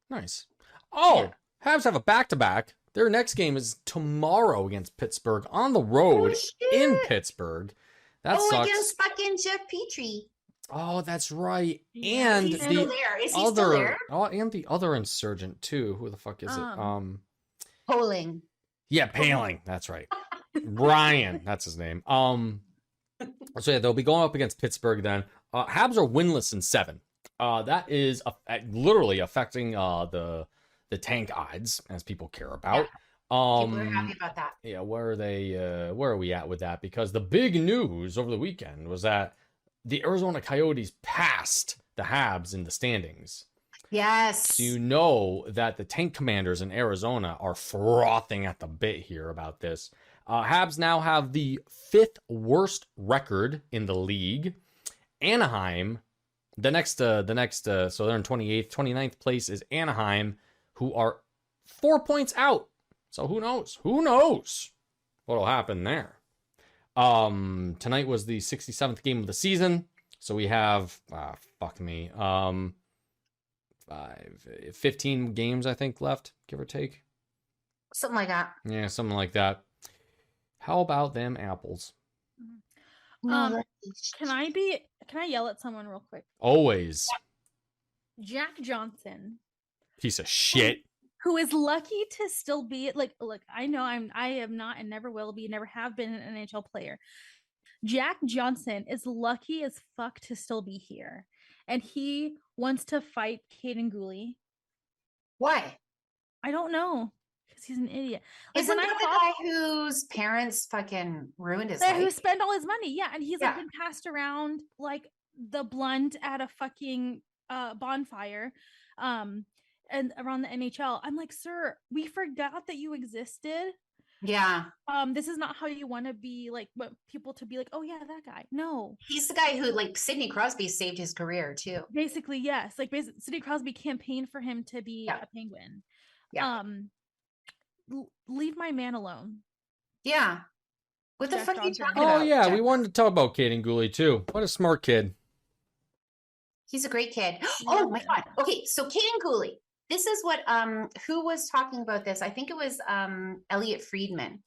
Nice. Oh, Yeah. Habs have a back-to-back. Their next game is tomorrow against Pittsburgh on the road in shit. Pittsburgh. That sucks. Against fucking Jeff Petrie. Oh, that's right. Yeah, And He's still the there. Is he still other there? and the other insurgent too. Who the fuck is it? Polling. Yeah, Paling. That's right. Brian, that's his name. So yeah, they'll be going up against Pittsburgh then. Habs are winless in 7. That is literally affecting the tank odds, as people care about. People are happy about that. Yeah, where are they? Where are we at with that? Because the big news over the weekend was that the Arizona Coyotes passed the Habs in the standings. Yes. So you know that the tank commanders in Arizona are frothing at the bit here about this. Habs now have the 5th worst record in the league. Anaheim, so they're in 28th, 29th place is Anaheim, who are 4 points out. So who knows? Who knows what'll happen there? Tonight was the 67th game of the season. So we have, 15 games, I think, left, give or take. Something like that. Yeah, something like that. How about them apples? Can I yell at someone real quick? Always. Jack Johnson, Piece of shit. who is lucky to still be like, look, I know I am not and never will be, never have been an NHL player. Jack Johnson is lucky as fuck to still be here. And he wants to fight Caden Gooley. Why? I don't know. Because he's an idiot. Like, Isn't when that I the saw guy whose parents fucking ruined his who life? spent all his money, yeah, and he's like Yeah. been passed around like the blunt at a fucking bonfire, and around the NHL. I'm like, sir, we forgot that you existed. Yeah. This is not how you want to be, like, what people to be like, oh yeah, that guy. No, He's the guy who, like, Sidney Crosby saved his career too. basically, yes. Like, Sidney Crosby campaigned for him to be Yeah. a Penguin. Yeah. Leave my man alone. Yeah. What the Jack fuck are you Johnson. talking Oh, about? yeah, Jack? we wanted to talk about Caden Gooley, too. What a smart kid. He's a great kid. Oh Love my him. god. Okay, so Caden Cooley. This is what who was talking about this? I think it was Elliot Friedman,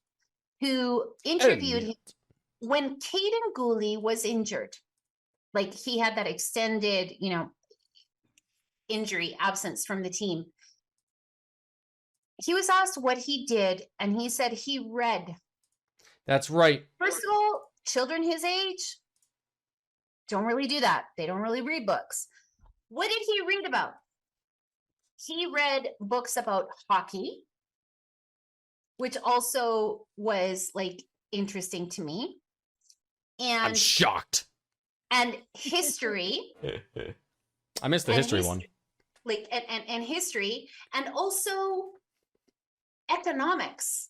who interviewed him when Caden Gooley was injured. Like he had that extended, injury absence from the team. He was asked what he did, and he said he read. That's right. First of all, children his age don't really do that. They don't really read books. What did he read about? He read books about hockey, which also was like interesting to me. I'm And shocked. history, I missed the And history his- one. like and history, and also economics.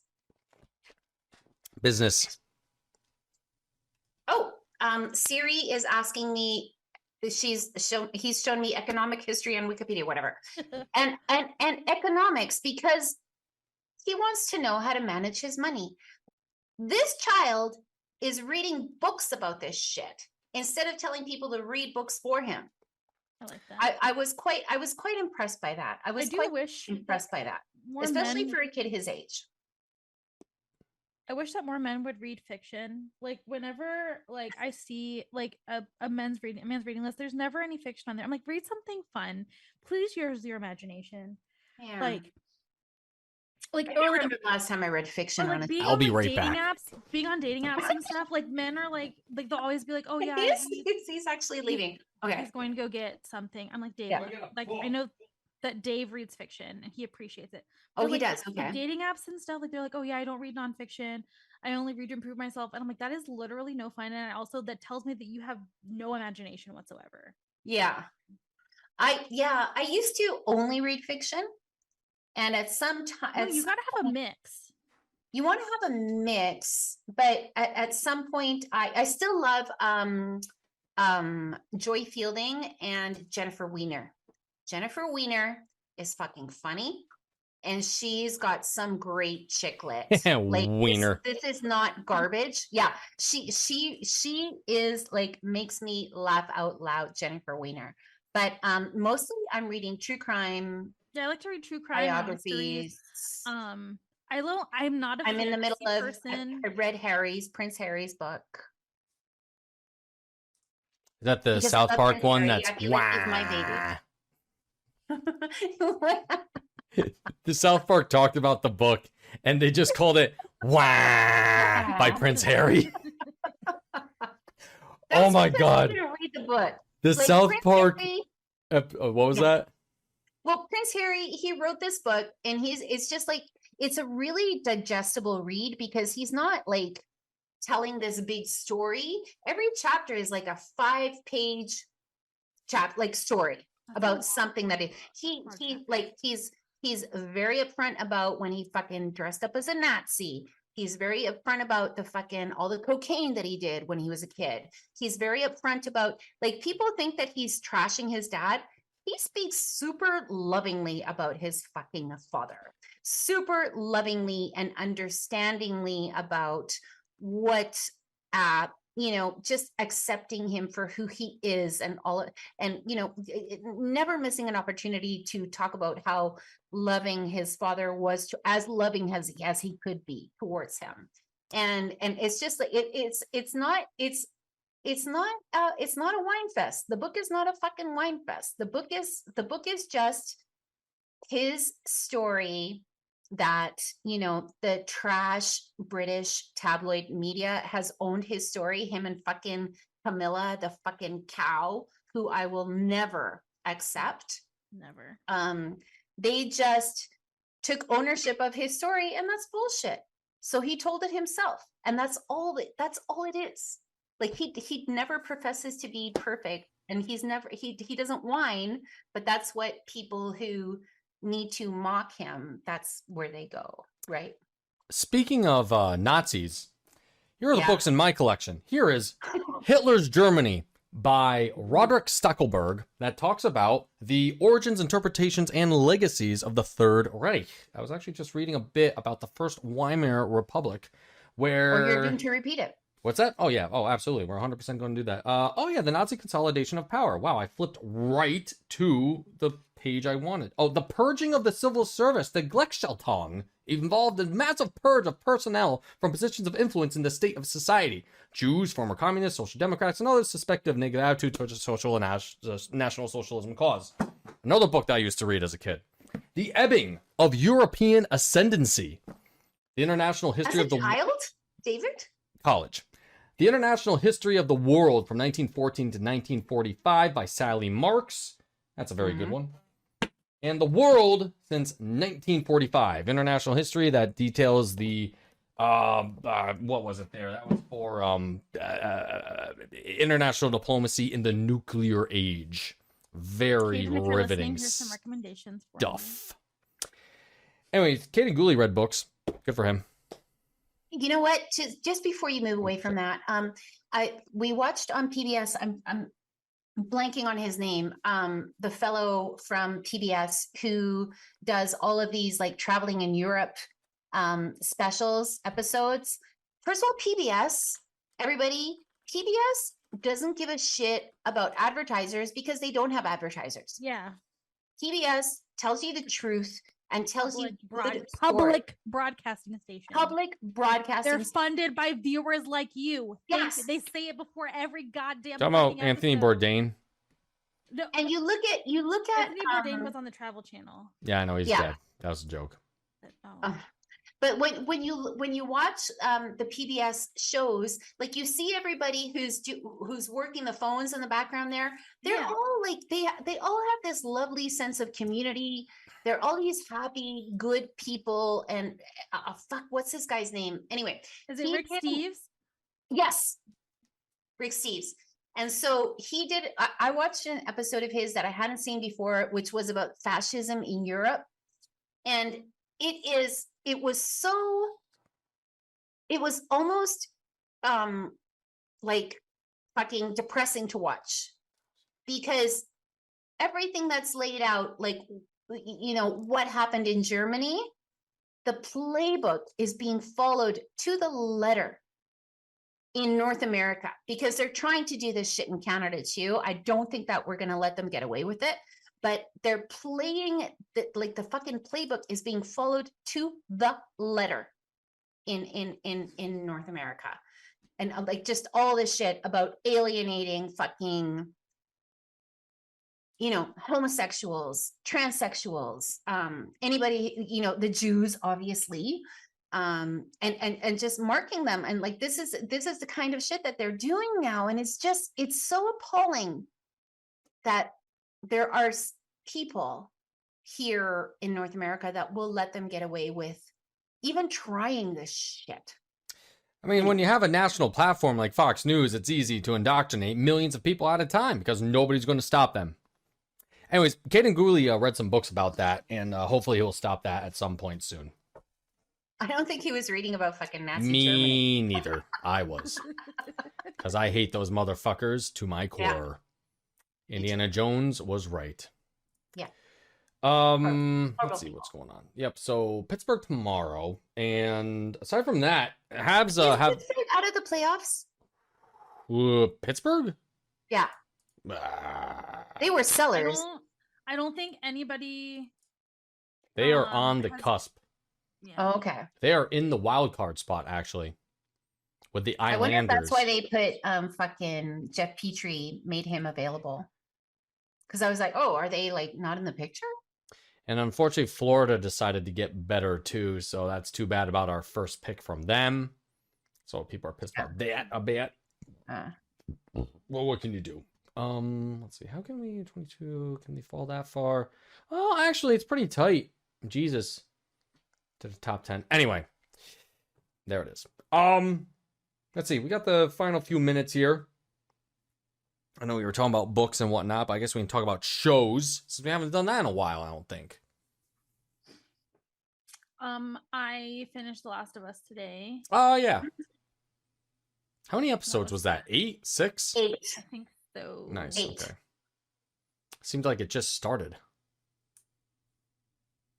Business. Oh, Siri is asking me. He's shown me economic history on Wikipedia, whatever, and economics, because he wants to know how to manage his money. This child is reading books about this shit instead of telling people to read books for him. I like that. I was quite impressed by that. I was do quite wish that impressed by that, more especially men- for a kid his age. I wish that more men would read fiction. Like whenever like I see like a man's reading list, there's never any fiction on there. I'm like, read something fun. Please use your imagination. Yeah. Like I or can't like remember the last time I read fiction, or like honestly. being I'll on be like right dating back. apps, being on dating apps and stuff. Like men are like they'll always be like, oh yeah, He's actually leaving. Okay. he's going to go get something. I'm like, Dave, Yeah. like I know that Dave reads fiction and he appreciates it. Oh, But, he like, does. like, Okay. dating apps and stuff, like they're like, oh yeah, I don't read nonfiction. I only read to improve myself. And I'm like, that is literally no fun. And also that tells me that you have no imagination whatsoever. Yeah. I used to only read fiction. And at some time No, you gotta have a mix. you want to have a mix, but at some point I still love Joy Fielding and Jennifer Weiner. Jennifer Weiner is fucking funny, and she's got some great chick lit. Like Wiener. this is not garbage. Yeah, she is like makes me laugh out loud, Jennifer Weiner. But mostly I'm reading true crime Yeah, I like to read true crime biographies. I'm not a I'm in the middle fantasy of person. I read Prince Harry's book. Is that the Because I South love Park Prince one? Harry. That's I feel like he's my The South Park talked about the book and they just called it Wah by Prince Harry. Oh my God. To read the book. The Like, South Prince Park. Harry- What was Yeah. that? Well, Prince Harry, he wrote this book, and it's just like it's a really digestible read because he's not like telling this big story. Every chapter is like a 5-page story about something that he like he's very upfront about when he fucking dressed up as a Nazi. He's very upfront about the fucking all the cocaine that he did when he was a kid. He's very upfront about like people think that he's trashing his dad. He speaks super lovingly about his fucking father, super lovingly and understandingly about what just accepting him for who he is and all, and never missing an opportunity to talk about how loving his father was, to as loving as he could be towards him. And it's just like it's not a wine fest. The book is not a fucking wine fest. The book is just his story that the trash British tabloid media has owned his story, him and fucking Camilla, the fucking cow, who I will never accept. Never. They just took ownership of his story, and that's bullshit. So he told it himself, and that's all it is. Like he never professes to be perfect, and he doesn't whine, but that's what people who need to mock him, that's where they go, right? Speaking of Nazis, here are the Yeah. books in my collection. Here is Hitler's Germany by Roderick Stackelberg that talks about the origins, interpretations, and legacies of the Third Reich. I was actually just reading a bit about the First Weimar Republic, where... Or you're doomed to repeat it. What's that? Oh, yeah. Oh, absolutely. We're 100% going to do that. Oh, yeah. The Nazi consolidation of power. Wow. I flipped right to the page I wanted. Oh, the purging of the civil service, the Gleichschaltung, involved in massive purge of personnel from positions of influence in the state of society. Jews, former communists, social democrats, and others suspected of negative attitude towards the social and national socialism cause. Another book that I used to read as a kid. The Ebbing of European Ascendancy. The International History As of the... a child, David? College. The International History of the World from 1914 to 1945 by Sally Marks. That's a very good one. And The World since 1945. International history that details the, what was it there? That was for international diplomacy in the nuclear age. Very Caden, if you're riveting listening, here's some recommendations for stuff. Anyways, Caden Gooley read books. Good for him. You know what? Just before you move away from that, we watched on PBS. I'm blanking on his name. The fellow from PBS who does all of these like traveling in Europe specials episodes. First of all, PBS doesn't give a shit about advertisers because they don't have advertisers. Yeah. PBS tells you the truth and tells you good story. Public broadcasting station. Public broadcasting. They're funded by viewers like you. Yes. They say it before every goddamn. Talking about fucking Anthony episode. Bourdain. No, And you look at Anthony Bourdain was on the Travel Channel. Yeah, I know he's Yeah. dead. That was a joke. Oh. but when you watch the PBS shows, like you see everybody who's working the phones in the background there, they're Yeah. all like they all have this lovely sense of community. They're all these happy, good people. And fuck, what's this guy's name? Anyway, Is it he Rick did- Steves? Yes, Rick Steves. And so he did. I watched an episode of his that I hadn't seen before, which was about fascism in Europe, and it was almost like fucking depressing to watch, because everything that's laid out, like, you know, what happened in Germany, the playbook is being followed to the letter in North America, because they're trying to do this shit in Canada too. I don't think that we're going to let them get away with it, but they're playing like the fucking playbook is being followed to the letter in North America. And like just all this shit about alienating fucking, you know, homosexuals, transsexuals, anybody, you know, the Jews, obviously, and just marking them. And like, this is the kind of shit that they're doing now. And it's so appalling that there are people here in North America that will let them get away with even trying this shit. I mean, when you have a national platform like Fox News, it's easy to indoctrinate millions of people at a time because nobody's going to stop them. Anyways, Caden Gooley read some books about that, and hopefully he'll stop that at some point soon. I don't think he was reading about fucking Nazi Germany. Me neither. I was. Because I hate those motherfuckers to my Yeah. core. Indiana Jones was right. Yeah. Let's see what's going on. Yep, so Pittsburgh tomorrow. And aside from that, Habs Is have Pittsburgh out of the playoffs? Pittsburgh? Yeah, Ah, they were sellers. I don't think anybody. they are on the has- cusp. Yeah. Oh, okay. They are in the wild card spot, actually. With the I wonder if Islanders. that's why they put fucking Jeff Petrie, made him available. Because I was like, oh, are they like not in the picture? And unfortunately, Florida decided to get better too, so that's too bad about our first pick from them. So people are pissed about that a bit. Uh, Well, what can you do? Let's see. How can we 22? Can they fall that far? Oh, actually, it's pretty tight. Jesus, to the top 10. Anyway, there it is. Let's see. We got the final few minutes here. I know we were talking about books and whatnot, but I guess we can talk about shows since we haven't done that in a while. I don't think. I finished The Last of Us today. Oh yeah. How many episodes was that? 8? 6? 8. I think so. Nice. 8. Okay. Seems like it just started.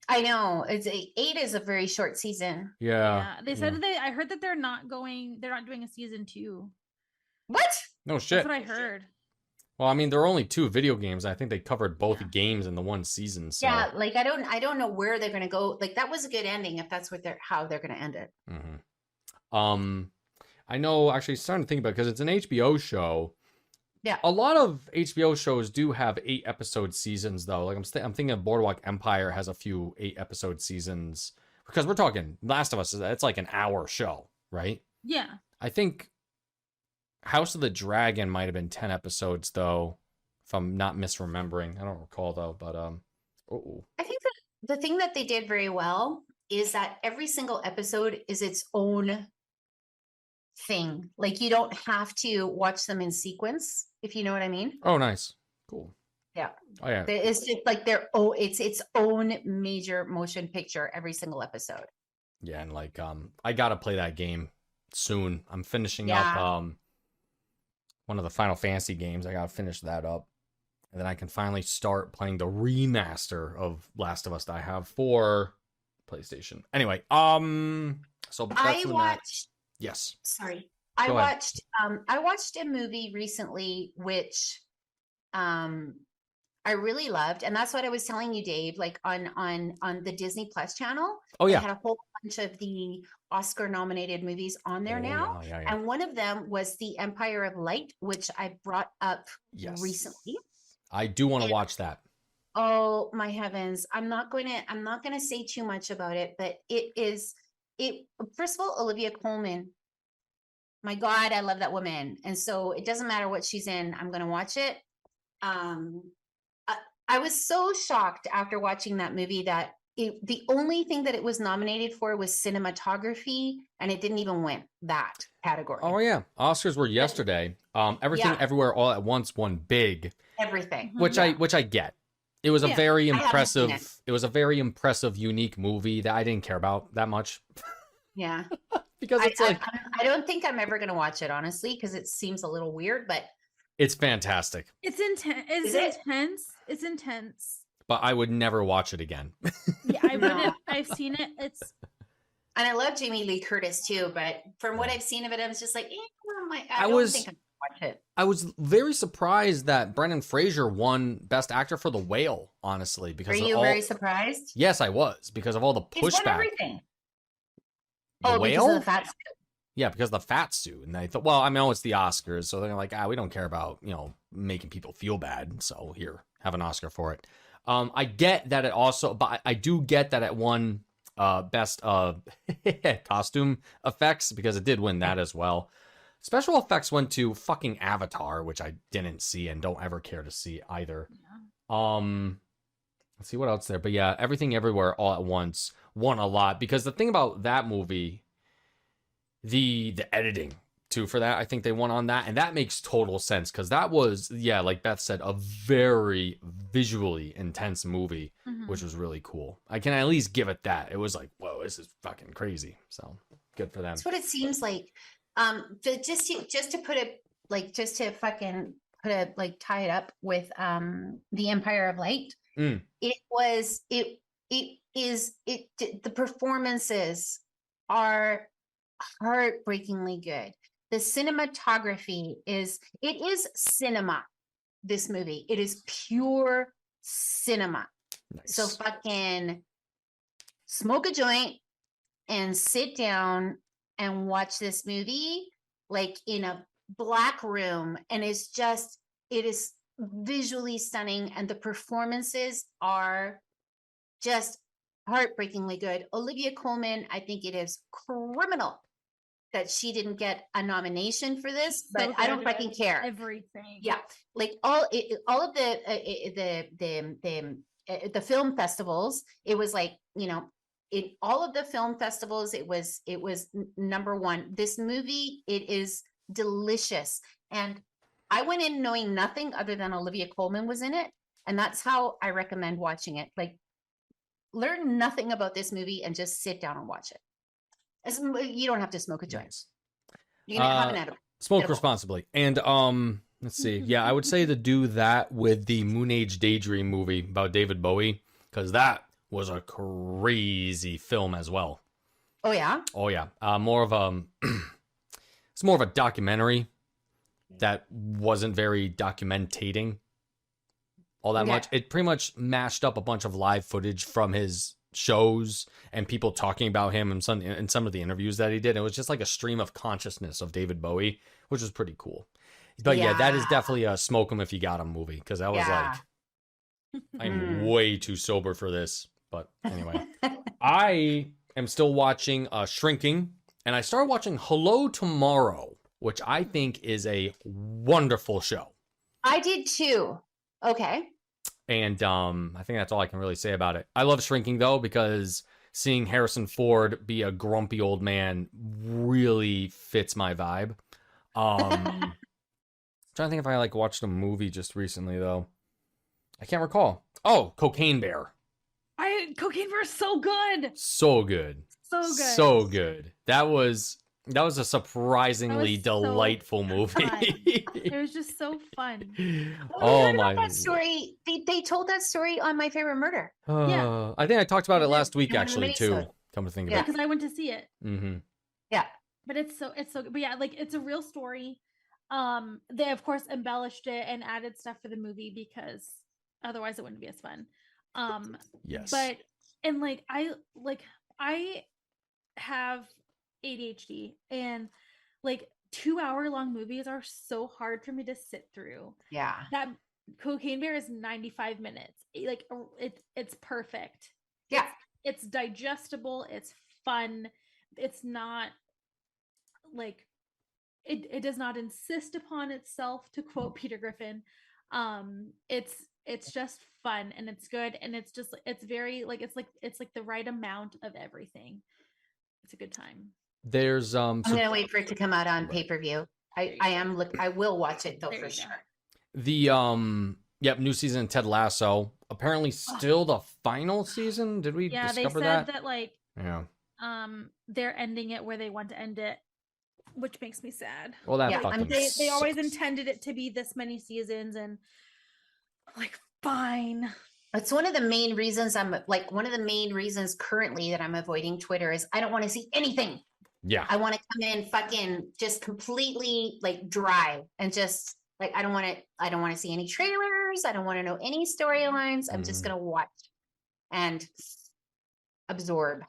I know. 8 is a very short season. Yeah, they said yeah. that I heard that they're not doing a season 2. What? No shit. That's what I heard. Well, I mean, there are only 2 video games. I think they covered both Yeah. games in the one season. So. Yeah, like I don't know where they're gonna go. Like that was a good ending if that's how they're gonna end it. Mhm. I know. Actually, starting to think about because it's an HBO show. Yeah. A lot of HBO shows do have 8-episode seasons, though. Like I'm thinking of Boardwalk Empire has a few 8-episode seasons because we're talking Last of Us. It's like an hour show, right? Yeah. I think House of the Dragon might have been 10 episodes, though, if I'm not misremembering. I don't recall though, but I think that the thing that they did very well is that every single episode is its own thing. Like you don't have to watch them in sequence, if you know what I mean. oh, nice, cool. Yeah. Oh yeah, It's just like it's its own major motion picture every single episode. yeah, and like I gotta play that game soon. I'm finishing up Yeah. one of the Final Fantasy games. I gotta finish that up, and then I can finally start playing the remaster of Last of Us that I have for PlayStation. Anyway, so that's I doing that. watched Yes. sorry. Go ahead. I watched a movie recently which I really loved, and that's what I was telling you, Dave. Like on the Disney Plus channel, Oh they yeah. had a whole bunch of the Oscar-nominated movies on there Oh, now, yeah, yeah. and one of them was The Empire of Light, which I brought up Yes. recently. I do want to And- watch that. Oh my heavens! I'm not gonna say too much about it, but it. First of all, Olivia Colman. My God, I love that woman, and so it doesn't matter what she's in. I'm gonna watch it. I was so shocked after watching that movie that the only thing that it was nominated for was cinematography, and it didn't even win that category. Oh yeah, Oscars were yesterday. Everything, Yeah. everywhere, all at once won big, Everything. which Yeah. I get. It was a Yeah, very I haven't seen impressive. It was a very impressive, unique movie that I didn't care about that much Yeah. because it's like I don't think I'm ever going to watch it, honestly, because it seems a little weird, but it's fantastic. It's intense. It's Is it? intense. It's intense. But I would never watch it again. Yeah, I No. wouldn't. I've seen it. It's and I love Jamie Lee Curtis too, but from what I've seen of it, I was just like, I don't was- think I'm going to watch it. I was very surprised that Brendan Fraser won Best Actor for The Whale. Honestly, Are because of you all, very surprised? yes, I was because of all the He's won pushback. everything. The Oh, Whale. because of the fat suit. Yeah, because of the fat suit. And I thought, well, I know it's the Oscars, so they're like, we don't care about, making people feel bad. So here, have an Oscar for it. I get that it also, but I do get that it won best costume effects because it did win that as well. Special effects went to fucking Avatar, which I didn't see and don't ever care to see either. Let's see what else there. But yeah, Everything Everywhere All at Once won a lot because the thing about that movie, the editing too for that, I think they won on that, and that makes total sense because that was, yeah, like Beth said, a very visually intense movie, Mhm. which was really cool. I can at least give it that. It was like, whoa, this is fucking crazy. So good for them. That's what it seems like. Just to put it like just to fucking put it like tie it up with the Empire of Light. Mm. The performances are heartbreakingly good. The cinematography is cinema. This movie, it is pure cinema. Nice. So fucking smoke a joint and sit down and watch this movie like in a black room, and it is visually stunning, and the performances are just heartbreakingly good. Olivia Colman, I think it is criminal that she didn't get a nomination for this, but So I don't good. fucking care. Everything. Yeah, like all of the film festivals, it was like, in all of the film festivals, it was number one. This movie, it is delicious, and I went in knowing nothing other than Olivia Colman was in it, and that's how I recommend watching it. Like, learn nothing about this movie and just sit down and watch it. You don't have to smoke a joint. Nice. You can have an edible. Smoke Edible. responsibly. And let's see. Yeah, I would say to do that with the Moon Age Daydream movie about David Bowie, because that was a crazy film as well. Oh yeah. Oh yeah, more of it's more of a documentary that wasn't very documentating all that Okay. much. It pretty much mashed up a bunch of live footage from his shows and people talking about him and some of the interviews that he did. It was just like a stream of consciousness of David Bowie, which was pretty cool. But yeah, that is Yeah. definitely a smoke 'em if you got 'em movie, because I was Yeah. like, I'm Mm. way too sober for this. But anyway, I am still watching Shrinking, and I started watching Hello Tomorrow, which I think is a wonderful show. I did too. Okay. And I think that's all I can really say about it. I love Shrinking though, because seeing Harrison Ford be a grumpy old man really fits my vibe. Trying to think if I watched a movie just recently though. I can't recall. Oh, Cocaine Bear. Cocaine Bear is so good. So good. So good. So good. That was a surprisingly That was so delightful movie. fun. It was just so fun. Oh heard my. about that story. They told that story on My Favorite Murder. Yeah. I think I talked about it did. last week In one of the actually too. minisode. Come to think Yeah. of Because I went to see it. it. Mm-hmm. Yeah. But it's so good. But yeah, it's a real story. They of course embellished it and added stuff for the movie because Otherwise, it wouldn't be as fun. Yes. But and I have ADHD, and like 2-hour long movies are so hard for me to sit through. Yeah. That Cocaine Bear is 95 minutes. It's perfect. Yeah. It's digestible, it's fun. It's not like it does not insist upon itself, to quote Peter Griffin. It's just fun, and it's good, and it's very like it's like the right amount of everything. It's a good time. There's I'm gonna wait for it to come out on pay-per-view. I will watch it though There for you go. sure. the new season of Ted Lasso. Apparently still the final season. Did we Yeah, they discover said that? that like Yeah. they're ending it where they want to end it, which makes me sad. Well, that Yeah, fucking They always sucks. intended it to be this many seasons, and like fine. It's one of the main reasons one of the main reasons currently that I'm avoiding Twitter is I don't want to see anything. Yeah. I want to come in fucking just completely like dry and just like I don't want to see any trailers. I don't want to know any storylines. I'm just Mhm. gonna watch and absorb.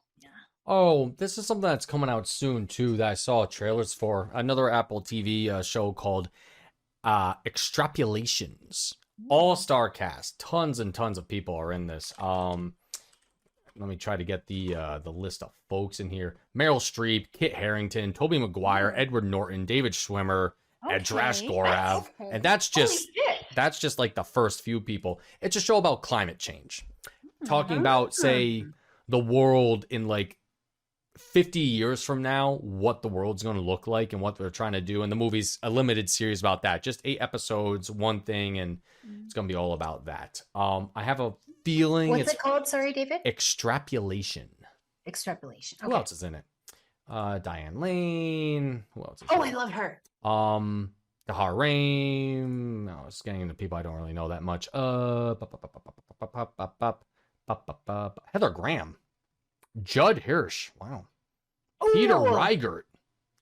Oh, this is something that's coming out soon too that I saw trailers for. Another Apple TV show called Extrapolations. All-star cast. Tons and tons of people are in this. Let me try to get the list of folks in here. Meryl Streep, Kit Harington, Tobey Maguire, Edward Norton, David Schwimmer, Drash Okay. Gorav. Okay. And that's Holy just shit. like the first few people. It's a show about climate change. Talking about, say, the world in like 50 years from now, what the world's going to look like and what they're trying to do. And the movie's a limited series about that. Just 8 episodes, one thing, and it's going to be all about that. I have a feeling What's it's it called? Sorry, David. Extrapolation. Extrapolation. Who else is in it? Diane Lane. Who else is Oh, in I it? love her. Tahar Raim. I was getting into people I don't really know that much. Heather Graham. Judd Hirsch. Wow. Peter Ooh. Reigert.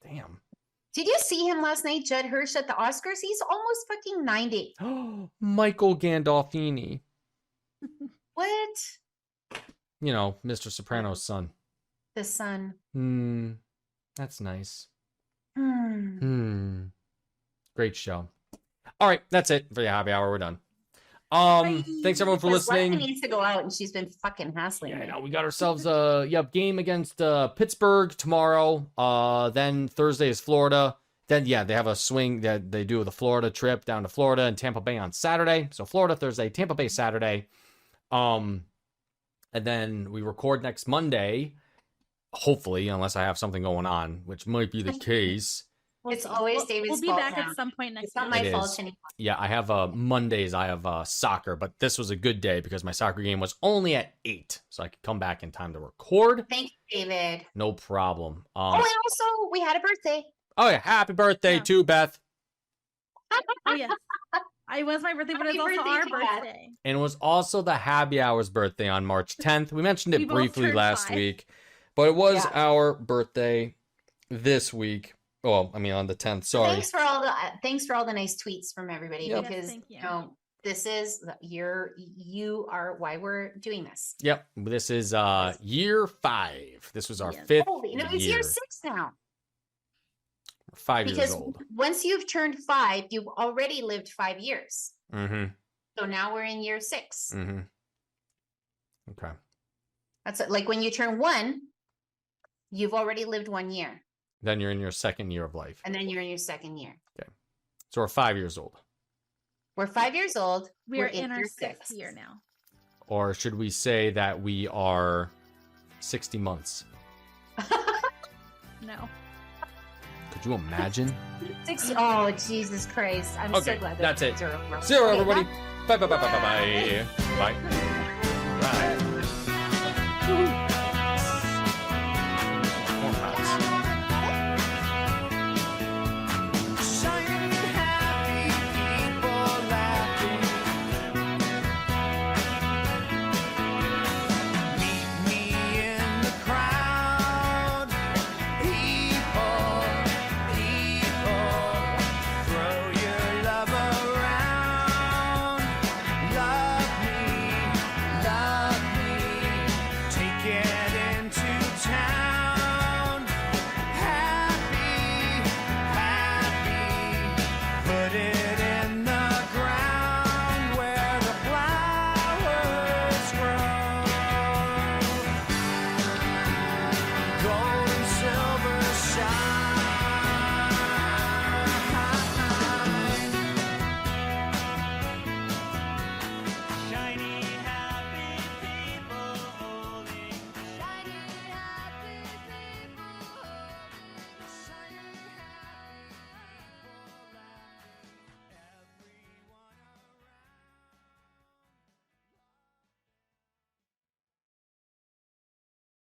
Damn. Did you see him last night, Judd Hirsch, at the Oscars? He's almost fucking 90. Michael Gandolfini. What? You know, Mr. Soprano's son. The sun. That's nice. Hmm. Great show. All right, that's it for the happy hour. We're done. Thanks everyone for Because Leslie listening. needs to go out, and she's been fucking hassling Yeah, me. no, we got ourselves a game against Pittsburgh tomorrow. Then Thursday is Florida. Then they have a swing that they do the Florida trip down to Florida and Tampa Bay on Saturday. So Florida Thursday, Tampa Bay Saturday. And then we record next Monday, hopefully, unless I have something going on, which might be the case. It's always David's We'll be fault back now. at some point next It's not week. my It fault is. anymore. Yeah, I have Mondays. I have soccer, but this was a good day because my soccer game was only at 8, so I could come back in time to record. Thank you, David. No problem. Oh, and also, we had a birthday. Oh yeah, happy birthday Yeah. to Beth. Oh yes, it was my birthday, but it's Happy also birthday our to Beth. birthday. And it was also the Happy Hour's birthday on March 10th. We mentioned it We both briefly turned last 5. week, but it was Yeah. our birthday this week. Well, I mean on the 10th. Sorry. Thanks for all the nice tweets from everybody Yep. Yes, because thank you. you know this is you are why we're doing this. Yep. This is year 5. This was our Yes. 5th Holy, no, it's year. year 6 now. We're 5 years Because old. once you've turned 5, you've already lived 5 years. Mm-hmm. So now we're in year 6. Mm-hmm. Okay. That's it. Like when you turn 1, you've already lived 1 year, Then you're in your 2nd year of life. and then you're in your 2nd year. So we're 5 years old. We're 5 years old. We are in our year 6th 6. year now. Or should we say that we are 60 months? No. Could you imagine? 60. Oh, Jesus Christ. I'm Okay, so glad that's it. those are over. 0, Okay, everybody. bye. Bye. Bye.